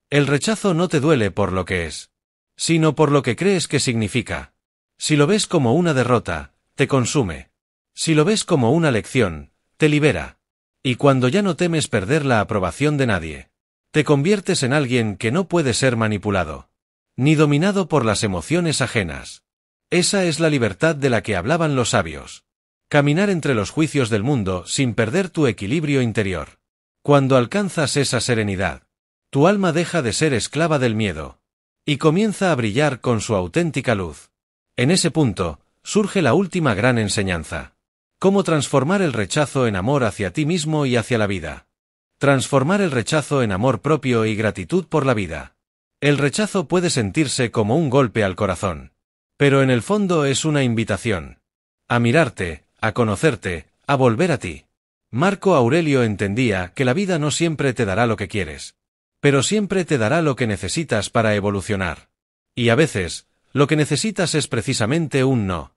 El rechazo no te duele por lo que es, sino por lo que crees que significa. Si lo ves como una derrota, te consume. Si lo ves como una lección, te libera. Y cuando ya no temes perder la aprobación de nadie, te conviertes en alguien que no puede ser manipulado, ni dominado por las emociones ajenas. Esa es la libertad de la que hablaban los sabios. Caminar entre los juicios del mundo sin perder tu equilibrio interior. Cuando alcanzas esa serenidad, tu alma deja de ser esclava del miedo, y comienza a brillar con su auténtica luz. En ese punto, surge la última gran enseñanza. Cómo transformar el rechazo en amor hacia ti mismo y hacia la vida. Transformar el rechazo en amor propio y gratitud por la vida. El rechazo puede sentirse como un golpe al corazón, pero en el fondo es una invitación a mirarte, a conocerte, a volver a ti. Marco Aurelio entendía que la vida no siempre te dará lo que quieres, pero siempre te dará lo que necesitas para evolucionar. Y a veces, lo que necesitas es precisamente un no.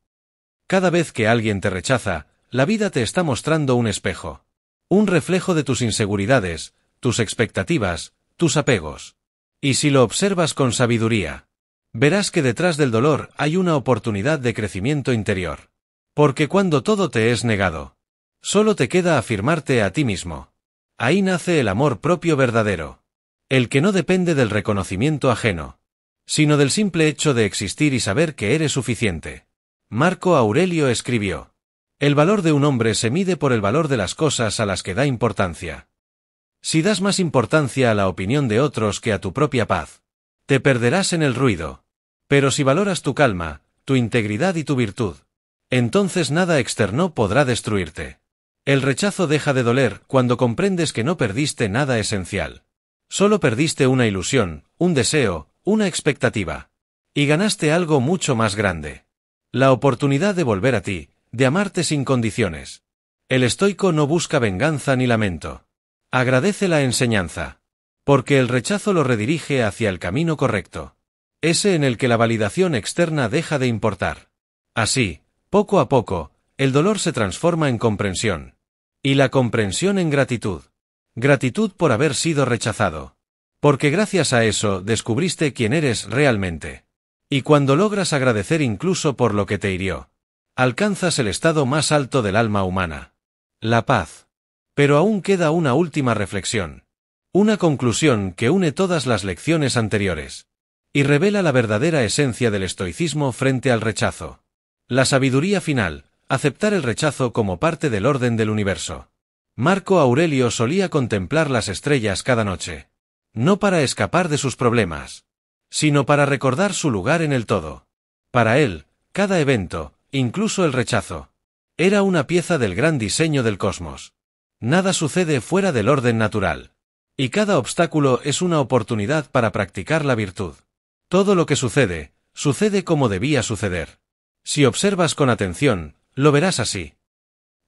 Cada vez que alguien te rechaza, la vida te está mostrando un espejo. Un reflejo de tus inseguridades, tus expectativas, tus apegos. Y si lo observas con sabiduría, verás que detrás del dolor hay una oportunidad de crecimiento interior. Porque cuando todo te es negado, solo te queda afirmarte a ti mismo. Ahí nace el amor propio verdadero. El que no depende del reconocimiento ajeno, sino del simple hecho de existir y saber que eres suficiente. Marco Aurelio escribió: el valor de un hombre se mide por el valor de las cosas a las que da importancia. Si das más importancia a la opinión de otros que a tu propia paz, te perderás en el ruido. Pero si valoras tu calma, tu integridad y tu virtud, Entonces nada externo podrá destruirte. El rechazo deja de doler cuando comprendes que no perdiste nada esencial. Solo perdiste una ilusión, un deseo, una expectativa. Y ganaste algo mucho más grande. La oportunidad de volver a ti, de amarte sin condiciones. El estoico no busca venganza ni lamento. Agradece la enseñanza. Porque el rechazo lo redirige hacia el camino correcto. Ese en el que la validación externa deja de importar. Así, poco a poco, el dolor se transforma en comprensión. Y la comprensión en gratitud. Gratitud por haber sido rechazado. Porque gracias a eso descubriste quién eres realmente. Y cuando logras agradecer incluso por lo que te hirió, alcanzas el estado más alto del alma humana. La paz. Pero aún queda una última reflexión. Una conclusión que une todas las lecciones anteriores. Y revela la verdadera esencia del estoicismo frente al rechazo. La sabiduría final, aceptar el rechazo como parte del orden del universo. Marco Aurelio solía contemplar las estrellas cada noche. No para escapar de sus problemas, sino para recordar su lugar en el todo. Para él, cada evento, incluso el rechazo, era una pieza del gran diseño del cosmos. Nada sucede fuera del orden natural. Y cada obstáculo es una oportunidad para practicar la virtud. Todo lo que sucede, sucede como debía suceder. Si observas con atención, lo verás así.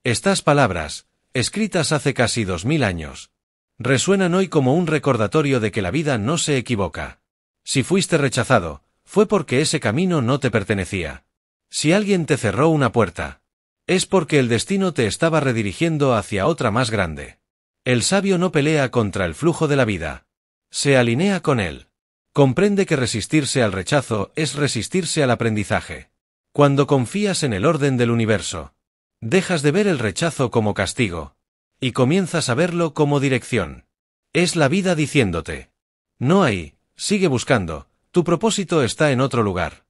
Estas palabras, escritas hace casi 2000 años, resuenan hoy como un recordatorio de que la vida no se equivoca. Si fuiste rechazado, fue porque ese camino no te pertenecía. Si alguien te cerró una puerta, es porque el destino te estaba redirigiendo hacia otra más grande. El sabio no pelea contra el flujo de la vida. Se alinea con él. Comprende que resistirse al rechazo es resistirse al aprendizaje. Cuando confías en el orden del universo, dejas de ver el rechazo como castigo, y comienzas a verlo como dirección. Es la vida diciéndote: no hay, sigue buscando, tu propósito está en otro lugar.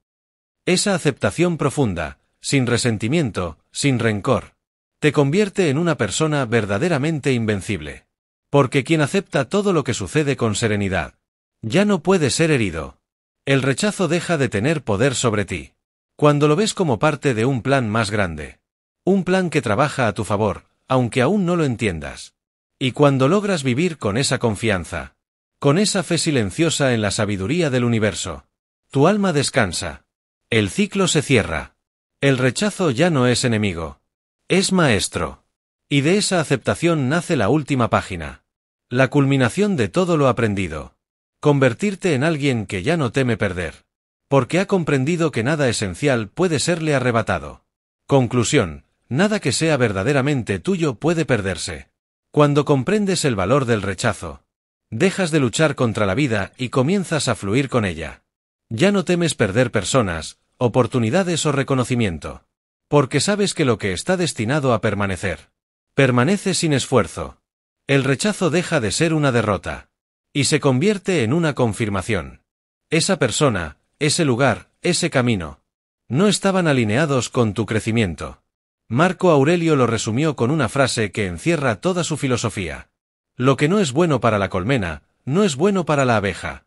Esa aceptación profunda, sin resentimiento, sin rencor, te convierte en una persona verdaderamente invencible. Porque quien acepta todo lo que sucede con serenidad, ya no puede ser herido. El rechazo deja de tener poder sobre ti. Cuando lo ves como parte de un plan más grande. Un plan que trabaja a tu favor, aunque aún no lo entiendas. Y cuando logras vivir con esa confianza, con esa fe silenciosa en la sabiduría del universo, tu alma descansa. El ciclo se cierra. El rechazo ya no es enemigo. Es maestro. Y de esa aceptación nace la última página. La culminación de todo lo aprendido. Convertirte en alguien que ya no teme perder. Porque ha comprendido que nada esencial puede serle arrebatado. Conclusión: nada que sea verdaderamente tuyo puede perderse. Cuando comprendes el valor del rechazo, dejas de luchar contra la vida y comienzas a fluir con ella. Ya no temes perder personas, oportunidades o reconocimiento. Porque sabes que lo que está destinado a permanecer, permanece sin esfuerzo. El rechazo deja de ser una derrota. Y se convierte en una confirmación. Esa persona, ese lugar, ese camino, no estaban alineados con tu crecimiento. Marco Aurelio lo resumió con una frase que encierra toda su filosofía. Lo que no es bueno para la colmena, no es bueno para la abeja.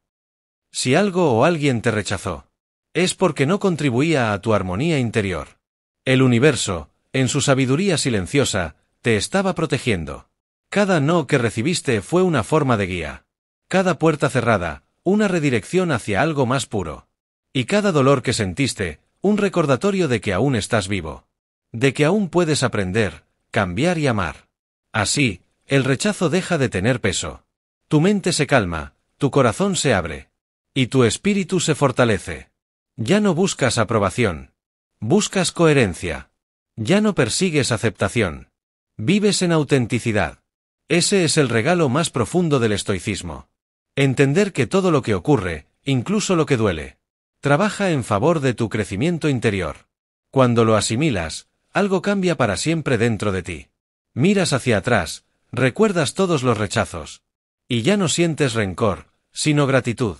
Si algo o alguien te rechazó, es porque no contribuía a tu armonía interior. El universo, en su sabiduría silenciosa, te estaba protegiendo. Cada no que recibiste fue una forma de guía. Cada puerta cerrada, una redirección hacia algo más puro. Y cada dolor que sentiste, un recordatorio de que aún estás vivo. De que aún puedes aprender, cambiar y amar. Así, el rechazo deja de tener peso. Tu mente se calma, tu corazón se abre. Y tu espíritu se fortalece. Ya no buscas aprobación. Buscas coherencia. Ya no persigues aceptación. Vives en autenticidad. Ese es el regalo más profundo del estoicismo. Entender que todo lo que ocurre, incluso lo que duele, trabaja en favor de tu crecimiento interior. Cuando lo asimilas, algo cambia para siempre dentro de ti. Miras hacia atrás, recuerdas todos los rechazos. Y ya no sientes rencor, sino gratitud.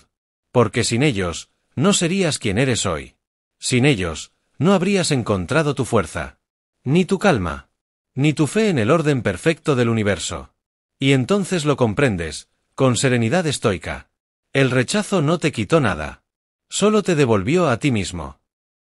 Porque sin ellos, no serías quien eres hoy. Sin ellos, no habrías encontrado tu fuerza. Ni tu calma. Ni tu fe en el orden perfecto del universo. Y entonces lo comprendes, con serenidad estoica. El rechazo no te quitó nada. Solo te devolvió a ti mismo.